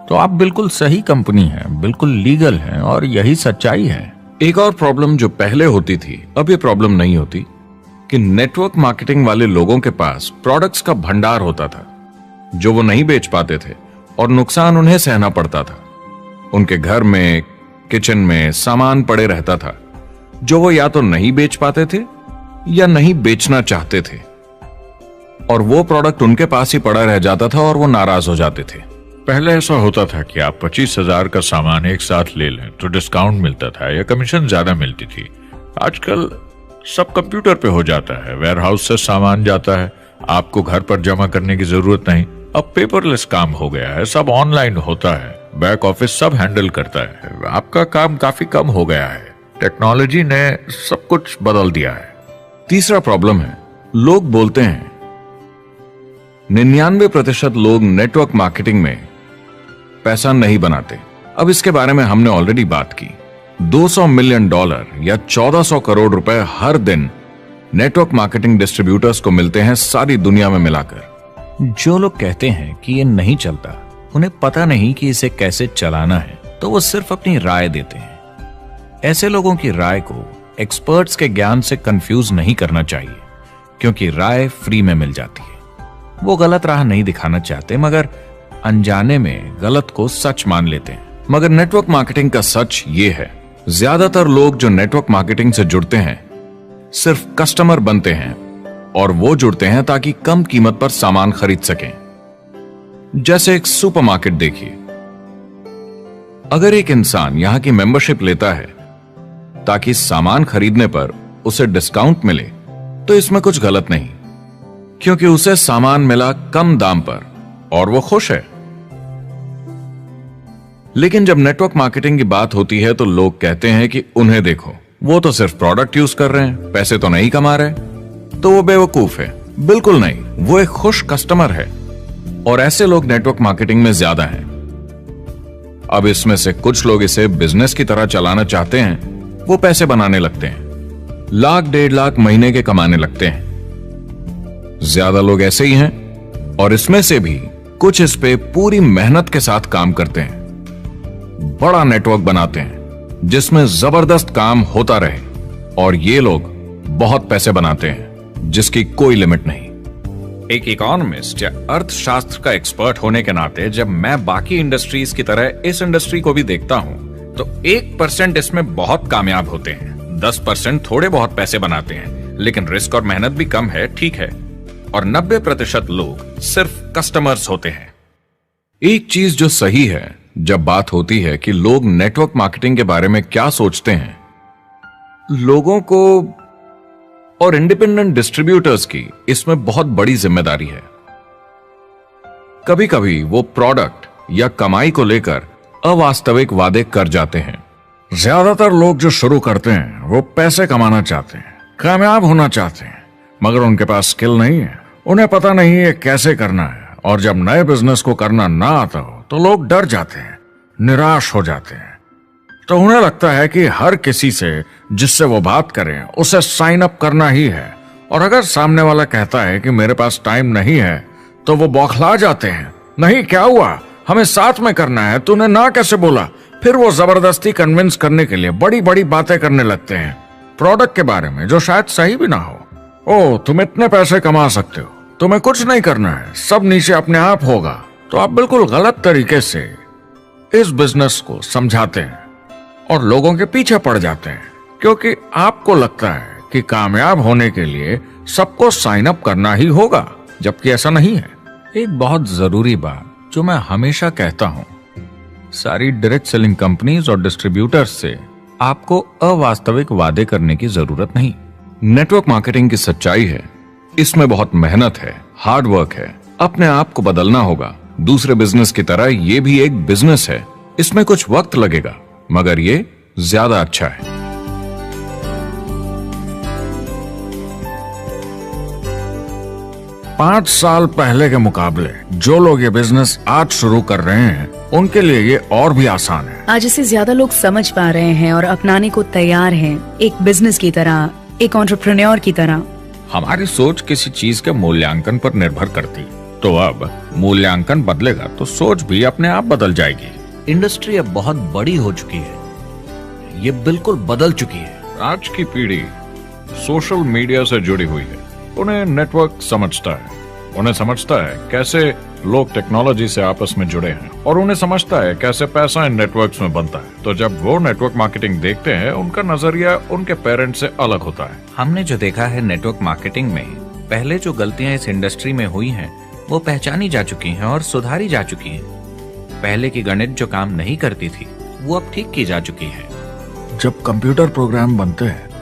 तो आप बिल्कुल सही कंपनी है, बिल्कुल लीगल है और यही सच्चाई है। एक और प्रॉब्लम जो पहले होती थी, अब ये प्रॉब्लम नहीं होती, कि नेटवर्क मार्केटिंग वाले लोगों के पास प्रोडक्ट्स का भंडार होता था जो वो नहीं बेच पाते थे और नुकसान उन्हें सहना पड़ता था। उनके घर में, किचन में सामान पड़े रहता था जो वो या तो नहीं बेच पाते थे या नहीं बेचना चाहते थे, और वो प्रोडक्ट उनके पास ही पड़ा रह जाता था और वो नाराज हो जाते थे। पहले ऐसा होता था कि आप 25,000 का सामान एक साथ ले लें तो डिस्काउंट मिलता था या कमीशन ज्यादा मिलती थी। आजकल सब कंप्यूटर पे हो जाता है, वेयर हाउस से सामान जाता है, आपको घर पर जमा करने की जरूरत नहीं। अब पेपरलेस काम हो गया है, सब ऑनलाइन होता है, बैक ऑफिस सब हैंडल करता है, आपका काम काफी कम हो गया है। टेक्नोलॉजी ने सब कुछ बदल दिया है। तीसरा प्रॉब्लम है, लोग बोलते हैं 99% लोग नेटवर्क मार्केटिंग में पैसा नहीं बनाते। अब इसके बारे में हमने ऑलरेडी बात की। $200 मिलियन या 1400 करोड़ रुपए हर दिन नेटवर्क मार्केटिंग डिस्ट्रीब्यूटर्स को मिलते हैं सारी दुनिया में मिलाकर। जो लोग कहते हैं कि ये नहीं चलता, उन्हें पता नहीं कि इसे कैसे चलाना है, तो वो सिर्फ अपनी राय देते हैं। ऐसे लोगों की राय को एक्सपर्ट्स के ज्ञान से कंफ्यूज नहीं करना चाहिए, क्योंकि राय फ्री में मिल जाती है। वो गलत राह नहीं दिखाना चाहते, मगर अनजाने में गलत को सच मान लेते हैं। मगर नेटवर्क मार्केटिंग का सच ये है, ज्यादातर लोग जो नेटवर्क मार्केटिंग से जुड़ते हैं सिर्फ कस्टमर बनते हैं, और वो जुड़ते हैं ताकि कम कीमत पर सामान खरीद सकें। जैसे एक सुपरमार्केट देखिए, अगर एक इंसान यहां की मेंबरशिप लेता है ताकि सामान खरीदने पर उसे डिस्काउंट मिले, तो इसमें कुछ गलत नहीं, क्योंकि उसे सामान मिला कम दाम पर और वो खुश है। लेकिन जब नेटवर्क मार्केटिंग की बात होती है तो लोग कहते हैं कि उन्हें देखो, वो तो सिर्फ प्रोडक्ट यूज कर रहे हैं, पैसे तो नहीं कमा रहे, तो वो बेवकूफ है। बिल्कुल नहीं, वो एक खुश कस्टमर है, और ऐसे लोग नेटवर्क मार्केटिंग में ज्यादा हैं। अब इसमें से कुछ लोग इसे बिजनेस की तरह चलाना चाहते हैं, वो पैसे बनाने लगते हैं, लाख 1.5 लाख महीने के कमाने लगते हैं। ज्यादा लोग ऐसे ही हैं, और इसमें से भी कुछ इस पे पूरी मेहनत के साथ काम करते हैं, बड़ा नेटवर्क बनाते हैं जिसमें जबरदस्त काम होता रहे, और ये लोग बहुत पैसे बनाते हैं जिसकी कोई लिमिट नहीं। एक इकोनॉमिस्ट या अर्थशास्त्र का एक्सपर्ट होने के नाते जब मैं बाकी इंडस्ट्रीज की तरह इस इंडस्ट्री को भी देखता हूं, तो 1% इसमें बहुत कामयाब होते हैं, 10% थोड़े बहुत पैसे बनाते हैं, लेकिन रिस्क और मेहनत भी कम है, ठीक है, और 90% लोग सिर्फ कस्टमर्स होते हैं। एक चीज जो सही है जब बात होती है कि लोग नेटवर्क मार्केटिंग के बारे में क्या सोचते हैं, लोगों को और इंडिपेंडेंट डिस्ट्रीब्यूटर्स की इसमें बहुत बड़ी जिम्मेदारी है। कभी कभी वो प्रोडक्ट या कमाई को लेकर अवास्तविक वादे कर जाते हैं। ज्यादातर लोग जो शुरू करते हैं वो पैसे कमाना चाहते हैं, कामयाब होना चाहते हैं, मगर उनके पास स्किल नहीं है, उन्हें पता नहीं है कैसे करना है, और जब नए बिजनेस को करना ना आता हो तो लोग डर जाते हैं, निराश हो जाते हैं। तो उन्हें लगता है कि हर किसी से जिससे वो बात करें उसे साइन अप करना ही है, और अगर सामने वाला कहता है कि मेरे पास टाइम नहीं है तो वो बौखला जाते हैं। नहीं, क्या हुआ, हमें साथ में करना है, तूने ना कैसे बोला? फिर वो जबरदस्ती कन्विंस करने के लिए बड़ी बड़ी बातें करने लगते हैं प्रोडक्ट के बारे में, जो शायद सही भी ना हो। ओ, तुम इतने पैसे कमा सकते हो, तुम्हें कुछ नहीं करना है, सब नीचे अपने आप होगा। तो आप बिल्कुल गलत तरीके से इस बिजनेस को समझाते हैं और लोगों के पीछे पड़ जाते हैं, क्योंकि आपको लगता है कि कामयाब होने के लिए सबको साइन अप करना ही होगा, जबकि ऐसा नहीं है। एक बहुत जरूरी बात जो मैं हमेशा कहता हूं, सारी डायरेक्ट सेलिंग कंपनीज और डिस्ट्रीब्यूटर्स से आपको अवास्तविक वादे करने की जरूरत नहीं। नेटवर्क मार्केटिंग की सच्चाई है, इसमें बहुत मेहनत है, हार्ड वर्क है, अपने आप को बदलना होगा। दूसरे बिजनेस की तरह ये भी एक बिजनेस है, इसमें कुछ वक्त लगेगा, मगर ये ज्यादा अच्छा है। 5 साल पहले के मुकाबले जो लोग ये बिजनेस आज शुरू कर रहे हैं उनके लिए ये और भी आसान है। आज इसे ज्यादा लोग समझ पा रहे हैं और अपनाने को तैयार हैं, एक बिजनेस की तरह, एक एंटरप्रेन्योर की तरह। हमारी सोच किसी चीज के मूल्यांकन पर निर्भर करती, तो अब मूल्यांकन बदलेगा तो सोच भी अपने आप बदल जाएगी। इंडस्ट्री अब बहुत बड़ी हो चुकी है, ये बिल्कुल बदल चुकी है। आज की पीढ़ी सोशल मीडिया से जुड़ी हुई है, उन्हें नेटवर्क समझता है, उन्हें समझता है कैसे लोग टेक्नोलॉजी से आपस में जुड़े हैं, और उन्हें समझता है कैसे पैसा इन नेटवर्क्स में बनता है। तो जब वो नेटवर्क मार्केटिंग देखते हैं, उनका नजरिया उनके पेरेंट्स से अलग होता है। हमने जो देखा है नेटवर्क मार्केटिंग में, पहले जो गलतियां इस इंडस्ट्री में हुई हैं वो पहचानी जा चुकी हैं और सुधारी जा चुकी हैं। पहले की गणित जो काम नहीं करती थी वो अब ठीक की जा चुकी है। जब कंप्यूटर प्रोग्राम बनते हैं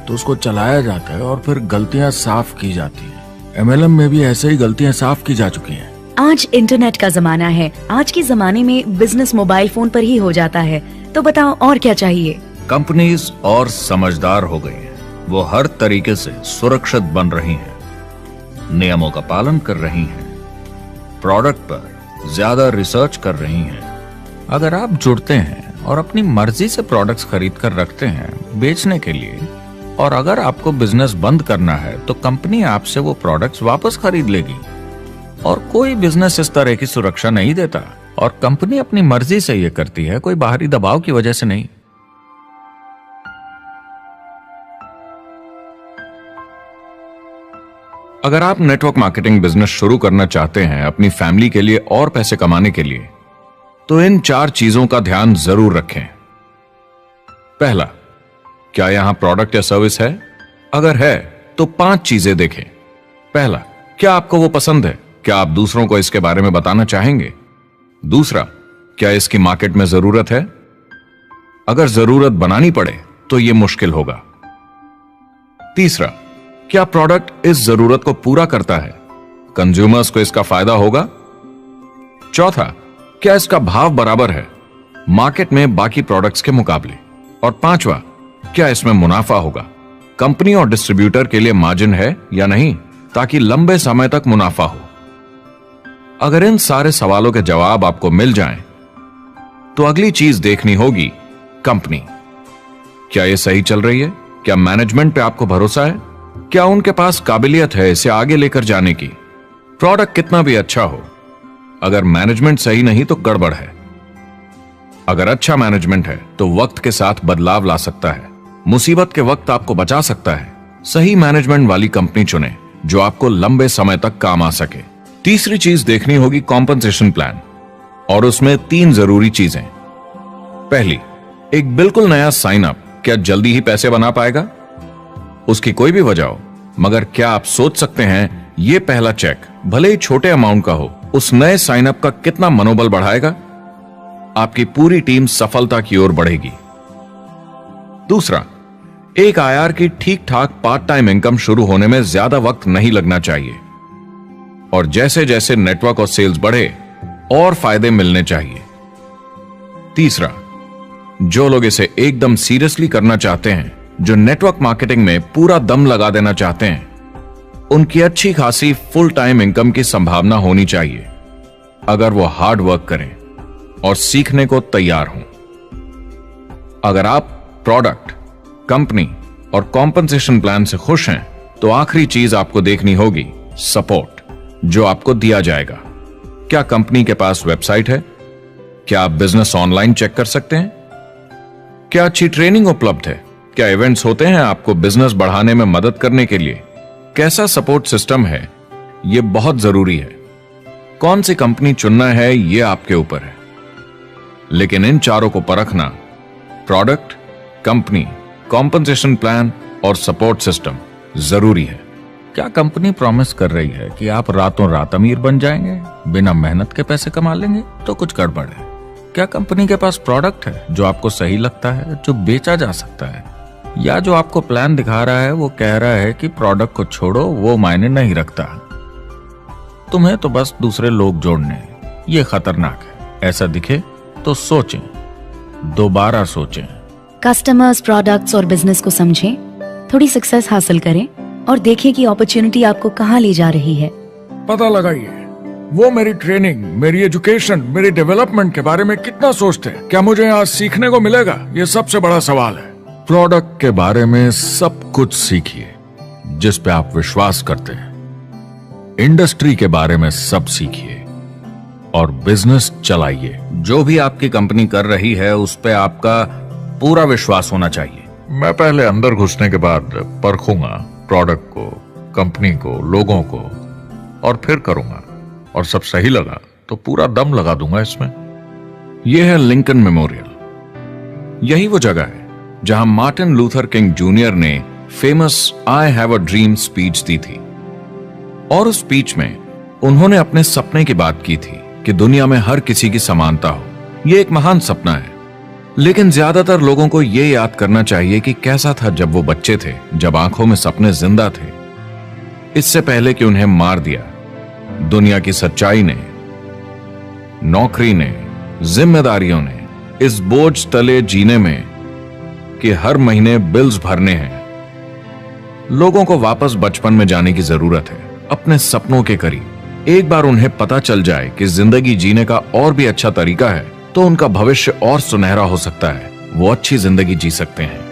तो उसको चलाया जाता है और फिर गलतियां साफ की जाती हैं। MLM में भी ऐसे ही गलतियां साफ की जा चुकी हैं। आज इंटरनेट का जमाना है, आज के जमाने में बिजनेस मोबाइल फोन पर ही हो जाता है, तो बताओ और क्या चाहिए। कंपनीज और समझदार हो गई हैं, वो हर तरीके से सुरक्षित बन रही हैं, नियमों का पालन कर रही हैं, प्रोडक्ट पर ज्यादा रिसर्च कर रही हैं। अगर आप जुड़ते हैं और अपनी मर्जी से प्रोडक्ट्स खरीद कर रखते हैं बेचने के लिए, और अगर आपको बिजनेस बंद करना है तो कंपनी आपसे वो प्रोडक्ट्स वापस खरीद लेगी, और कोई बिजनेस इस तरह की सुरक्षा नहीं देता, और कंपनी अपनी मर्जी से ये करती है, कोई बाहरी दबाव की वजह से नहीं। अगर आप नेटवर्क मार्केटिंग बिजनेस शुरू करना चाहते हैं अपनी फैमिली के लिए और पैसे कमाने के लिए, तो इन 4 चीजों का ध्यान जरूर रखें। पहला, क्या यहां प्रोडक्ट या सर्विस है? अगर है तो 5 चीजें देखें। पहला, क्या आपको वो पसंद है? क्या आप दूसरों को इसके बारे में बताना चाहेंगे? दूसरा, क्या इसकी मार्केट में जरूरत है? अगर जरूरत बनानी पड़े तो यह मुश्किल होगा। तीसरा, क्या प्रोडक्ट इस जरूरत को पूरा करता है? कंज्यूमर्स को इसका फायदा होगा? चौथा, क्या इसका भाव बराबर है मार्केट में बाकी प्रोडक्ट्स के मुकाबले? और पांचवा, क्या इसमें मुनाफा होगा? कंपनी और डिस्ट्रीब्यूटर के लिए मार्जिन है या नहीं, ताकि लंबे समय तक मुनाफा हो। अगर इन सारे सवालों के जवाब आपको मिल जाएं, तो अगली चीज देखनी होगी कंपनी। क्या यह सही चल रही है? क्या मैनेजमेंट पे आपको भरोसा है? क्या उनके पास काबिलियत है इसे आगे लेकर जाने की? प्रोडक्ट कितना भी अच्छा हो, अगर मैनेजमेंट सही नहीं तो गड़बड़ है। अगर अच्छा मैनेजमेंट है तो वक्त के साथ बदलाव ला सकता है, मुसीबत के वक्त आपको बचा सकता है। सही मैनेजमेंट वाली कंपनी चुनें जो आपको लंबे समय तक काम आ सके। तीसरी चीज देखनी होगी कॉम्पनसेशन प्लान, और उसमें 3 जरूरी चीजें। पहली, एक बिल्कुल नया साइन अप क्या जल्दी ही पैसे बना पाएगा? उसकी कोई भी वजह हो, मगर क्या आप सोच सकते हैं यह पहला चेक, भले ही छोटे अमाउंट का हो, उस नए साइन अप का कितना मनोबल बढ़ाएगा? आपकी पूरी टीम सफलता की ओर बढ़ेगी। दूसरा, एक IR की ठीक ठाक पार्ट टाइम इनकम शुरू होने में ज्यादा वक्त नहीं लगना चाहिए, और जैसे जैसे नेटवर्क और सेल्स बढ़े और फायदे मिलने चाहिए। तीसरा, जो लोग इसे एकदम सीरियसली करना चाहते हैं, जो नेटवर्क मार्केटिंग में पूरा दम लगा देना चाहते हैं, उनकी अच्छी खासी फुल टाइम इनकम की संभावना होनी चाहिए, अगर वो हार्ड वर्क करें। और सीखने को तैयार हूं। अगर आप प्रोडक्ट, कंपनी और कॉम्पनसेशन प्लान से खुश हैं, तो आखिरी चीज आपको देखनी होगी सपोर्ट, जो आपको दिया जाएगा। क्या कंपनी के पास वेबसाइट है? क्या आप बिजनेस ऑनलाइन चेक कर सकते हैं? क्या अच्छी ट्रेनिंग उपलब्ध है? क्या इवेंट्स होते हैं आपको बिजनेस बढ़ाने में मदद करने के लिए? कैसा सपोर्ट सिस्टम है? यह बहुत जरूरी है। कौन सी कंपनी चुनना है, यह आपके ऊपर है, लेकिन इन चारों को परखना, प्रोडक्ट, कंपनी, कॉम्पनसेशन प्लान और सपोर्ट सिस्टम, जरूरी है। क्या कंपनी प्रॉमिस कर रही है कि आप रातों रात अमीर बन जाएंगे, बिना मेहनत के पैसे कमा लेंगे? तो कुछ गड़बड़ है। क्या कंपनी के पास प्रोडक्ट है जो आपको सही लगता है, जो बेचा जा सकता है? या जो आपको प्लान दिखा रहा है वो कह रहा है कि प्रोडक्ट को छोड़ो, वो मायने नहीं रखता, तुम्हें तो बस दूसरे लोग जोड़ने हैं। ये खतरनाक है। ऐसा दिखे तो सोचें, दोबारा सोचें। कस्टमर्स, प्रोडक्ट्स और बिजनेस को समझें, थोड़ी सक्सेस हासिल करें और देखें कि अपॉर्चुनिटी आपको कहां ले जा रही है। पता लगाइए वो मेरी ट्रेनिंग, मेरी एजुकेशन, मेरी डेवलपमेंट के बारे में कितना सोचते हैं। क्या मुझे यहाँ सीखने को मिलेगा? ये सबसे बड़ा सवाल है। प्रोडक्ट के बारे में सब कुछ सीखिए जिस पे आप विश्वास करते हैं। इंडस्ट्री के बारे में सब सीखिए और बिजनेस चलाइए। जो भी आपकी कंपनी कर रही है उस पे आपका पूरा विश्वास होना चाहिए। मैं पहले अंदर घुसने के बाद परखूंगा प्रोडक्ट को, कंपनी को, लोगों को, और फिर करूंगा। और सब सही लगा तो पूरा दम लगा दूंगा इसमें। यह है लिंकन मेमोरियल। यही वो जगह है जहां मार्टिन लूथर किंग जूनियर ने famous I have a dream speech दी थी। और उस स्पीच में उन्होंने अपने सपने की बात की थी कि दुनिया में हर किसी की समानता हो। यह एक महान सपना है, लेकिन ज्यादातर लोगों को यह याद करना चाहिए कि कैसा था जब वो बच्चे थे, जब आंखों में सपने जिंदा थे, इससे पहले कि उन्हें मार दिया दुनिया की सच्चाई ने, नौकरी ने, जिम्मेदारियों ने, इस बोझ तले जीने में कि हर महीने बिल्स भरने हैं। लोगों को वापस बचपन में जाने की जरूरत है, अपने सपनों के करीब। एक बार उन्हें पता चल जाए कि जिंदगी जीने का और भी अच्छा तरीका है, तो उनका भविष्य और सुनहरा हो सकता है। वो अच्छी जिंदगी जी सकते हैं।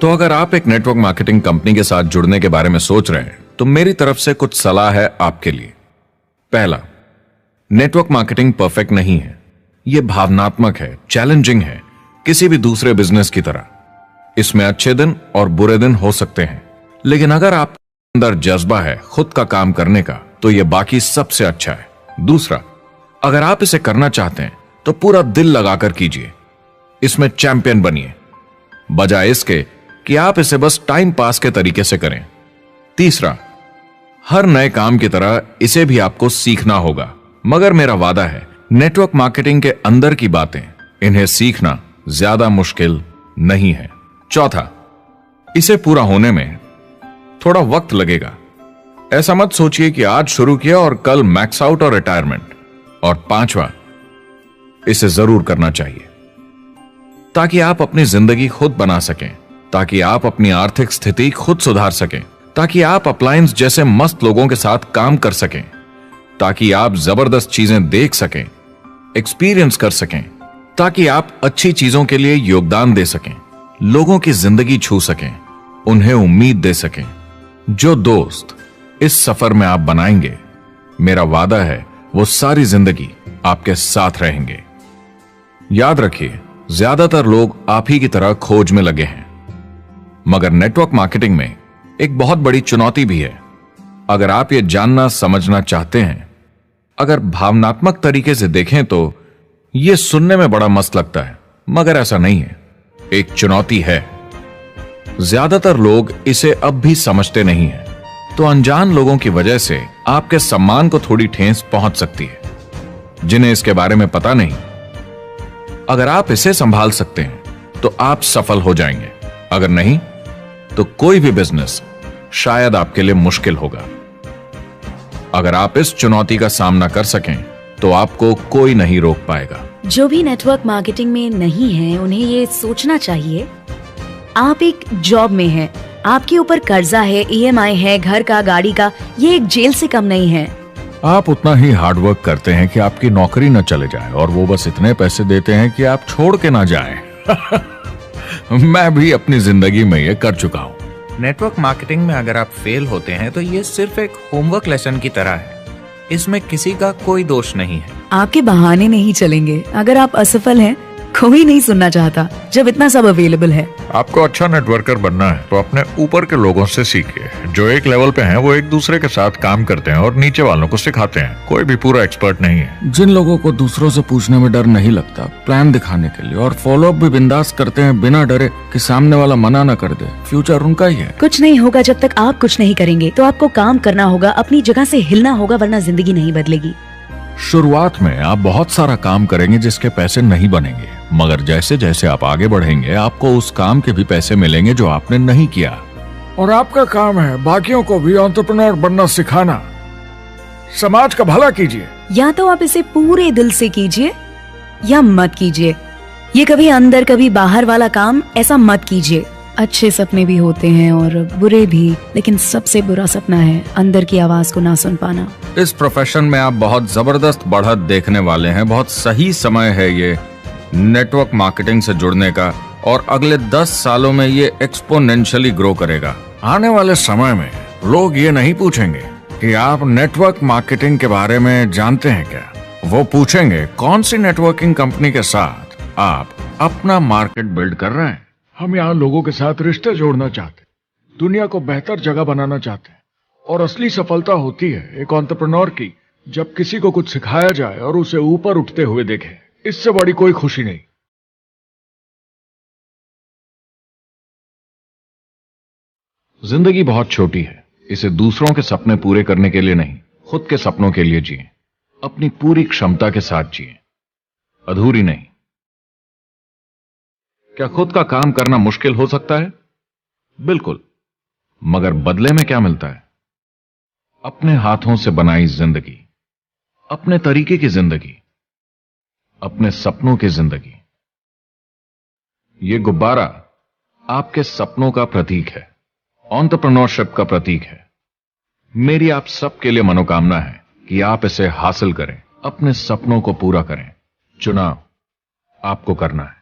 तो अगर आप एक नेटवर्क मार्केटिंग कंपनी के साथ जुड़ने के बारे में सोच रहे हैं, तो मेरी तरफ से कुछ सलाह है आपके लिए। पहला, नेटवर्क मार्केटिंग परफेक्ट नहीं है। यह भावनात्मक है, चैलेंजिंग है, किसी भी दूसरे बिजनेस की तरह। इसमें अच्छे दिन और बुरे दिन हो सकते हैं, लेकिन अगर आपके अंदर जज्बा है खुद का काम करने का, तो यह बाकी सबसे अच्छा है। दूसरा, अगर आप इसे करना चाहते हैं तो पूरा दिल लगाकर कीजिए। इसमें चैंपियन बनिए, बजाय इसके कि आप इसे बस टाइम पास के तरीके से करें। तीसरा, हर नए काम की तरह इसे भी आपको सीखना होगा, मगर मेरा वादा है नेटवर्क मार्केटिंग के अंदर की बातें, इन्हें सीखना ज्यादा मुश्किल नहीं है। चौथा, इसे पूरा होने में थोड़ा वक्त लगेगा। ऐसा मत सोचिए कि आज शुरू किया और कल मैक्स आउट और रिटायरमेंट। और पांचवा, इसे जरूर करना चाहिए ताकि आप अपनी जिंदगी खुद बना सकें, ताकि आप अपनी आर्थिक स्थिति खुद सुधार सकें, ताकि आप अप्लायंस जैसे मस्त लोगों के साथ काम कर सकें, ताकि आप जबरदस्त चीजें देख सकें, एक्सपीरियंस कर सकें, ताकि आप अच्छी चीजों के लिए योगदान दे सकें, लोगों की जिंदगी छू सकें, उन्हें उम्मीद दे सकें। जो दोस्त इस सफर में आप बनाएंगे, मेरा वादा है वो सारी जिंदगी आपके साथ रहेंगे। याद रखिए, ज्यादातर लोग आप ही की तरह खोज में लगे हैं, मगर नेटवर्क मार्केटिंग में एक बहुत बड़ी चुनौती भी है। अगर आप ये जानना समझना चाहते हैं, अगर भावनात्मक तरीके से देखें तो यह सुनने में बड़ा मस्त लगता है, मगर ऐसा नहीं है। एक चुनौती है। ज्यादातर लोग इसे अब भी समझते नहीं हैं, तो अनजान लोगों की वजह से आपके सम्मान को थोड़ी ठेस पहुंच सकती है, जिन्हें इसके बारे में पता नहीं। अगर आप इसे संभाल सकते हैं तो आप सफल हो जाएंगे, अगर नहीं तो कोई भी बिजनेस शायद आपके लिए मुश्किल होगा। अगर आप इस चुनौती का सामना कर सकें तो आपको कोई नहीं रोक पाएगा। जो भी नेटवर्क मार्केटिंग में नहीं है, उन्हें ये सोचना चाहिए आप एक जॉब में हैं आपके ऊपर कर्जा है, EMI है, घर का, गाड़ी का, ये एक जेल से कम नहीं है। आप उतना ही हार्डवर्क करते हैं कि आपकी नौकरी न चले जाए, और वो बस इतने पैसे देते हैं कि आप छोड़ के ना जाएं। मैं भी अपनी जिंदगी में ये कर चुका हूँ। नेटवर्क मार्केटिंग में अगर आप फेल होते हैं तो ये सिर्फ एक होमवर्क लेसन की तरह है। इसमें किसी का कोई दोष नहीं है। आपके बहाने नहीं चलेंगे। अगर आप असफल हैं, कोई नहीं सुनना चाहता जब इतना सब अवेलेबल है। आपको अच्छा नेटवर्कर बनना है तो अपने ऊपर के लोगों से सीखिए। जो एक लेवल पे हैं वो एक दूसरे के साथ काम करते हैं और नीचे वालों को सिखाते हैं। कोई भी पूरा एक्सपर्ट नहीं है। जिन लोगों को दूसरों से पूछने में डर नहीं लगता, प्लान दिखाने के लिए और फॉलो अप भी बिंदास करते हैं बिना डरे कि सामने वाला मना न कर दे, फ्यूचर उनका ही है। कुछ नहीं होगा जब तक आप कुछ नहीं करेंगे। तो आपको काम करना होगा, अपनी जगह से हिलना होगा, वरना जिंदगी नहीं बदलेगी। शुरुआत में आप बहुत सारा काम करेंगे जिसके पैसे नहीं बनेंगे, मगर जैसे जैसे आप आगे बढ़ेंगे आपको उस काम के भी पैसे मिलेंगे जो आपने नहीं किया। और आपका काम है बाकियों को भी एंटरप्रेन्योर बनना सिखाना। समाज का भला कीजिए। या तो आप इसे पूरे दिल से कीजिए या मत कीजिए। ये कभी अंदर कभी बाहर वाला काम ऐसा मत कीजिए। अच्छे सपने भी होते हैं और बुरे भी, लेकिन सबसे बुरा सपना है अंदर की आवाज को ना सुन पाना। इस प्रोफेशन में आप बहुत जबरदस्त बढ़त देखने वाले हैं। बहुत सही समय है ये नेटवर्क मार्केटिंग से जुड़ने का, और अगले 10 सालों में ये एक्सपोनेंशियली ग्रो करेगा। आने वाले समय में लोग ये नहीं पूछेंगे कि आप नेटवर्क मार्केटिंग के बारे में जानते हैं क्या। वो पूछेंगे कौन सी नेटवर्किंग कंपनी के साथ आप अपना मार्केट बिल्ड कर रहे हैं। हम यहाँ लोगों के साथ रिश्ते जोड़ना चाहते हैं, दुनिया को बेहतर जगह बनाना चाहते हैं। और असली सफलता होती है एक एंटरप्रेन्योर की, जब किसी को कुछ सिखाया जाए और उसे ऊपर उठते हुए देखे। इससे बड़ी कोई खुशी नहीं। जिंदगी बहुत छोटी है, इसे दूसरों के सपने पूरे करने के लिए नहीं, खुद के सपनों के लिए जिए। अपनी पूरी क्षमता के साथ जिए, अधूरी नहीं। क्या खुद का काम करना मुश्किल हो सकता है? बिल्कुल, मगर बदले में क्या मिलता है? अपने हाथों से बनाई जिंदगी, अपने तरीके की जिंदगी, अपने सपनों की जिंदगी। ये गुब्बारा आपके सपनों का प्रतीक है, एंटरप्रेन्योरशिप का प्रतीक है। मेरी आप सबके लिए मनोकामना है कि आप इसे हासिल करें, अपने सपनों को पूरा करें। चुनाव आपको करना है।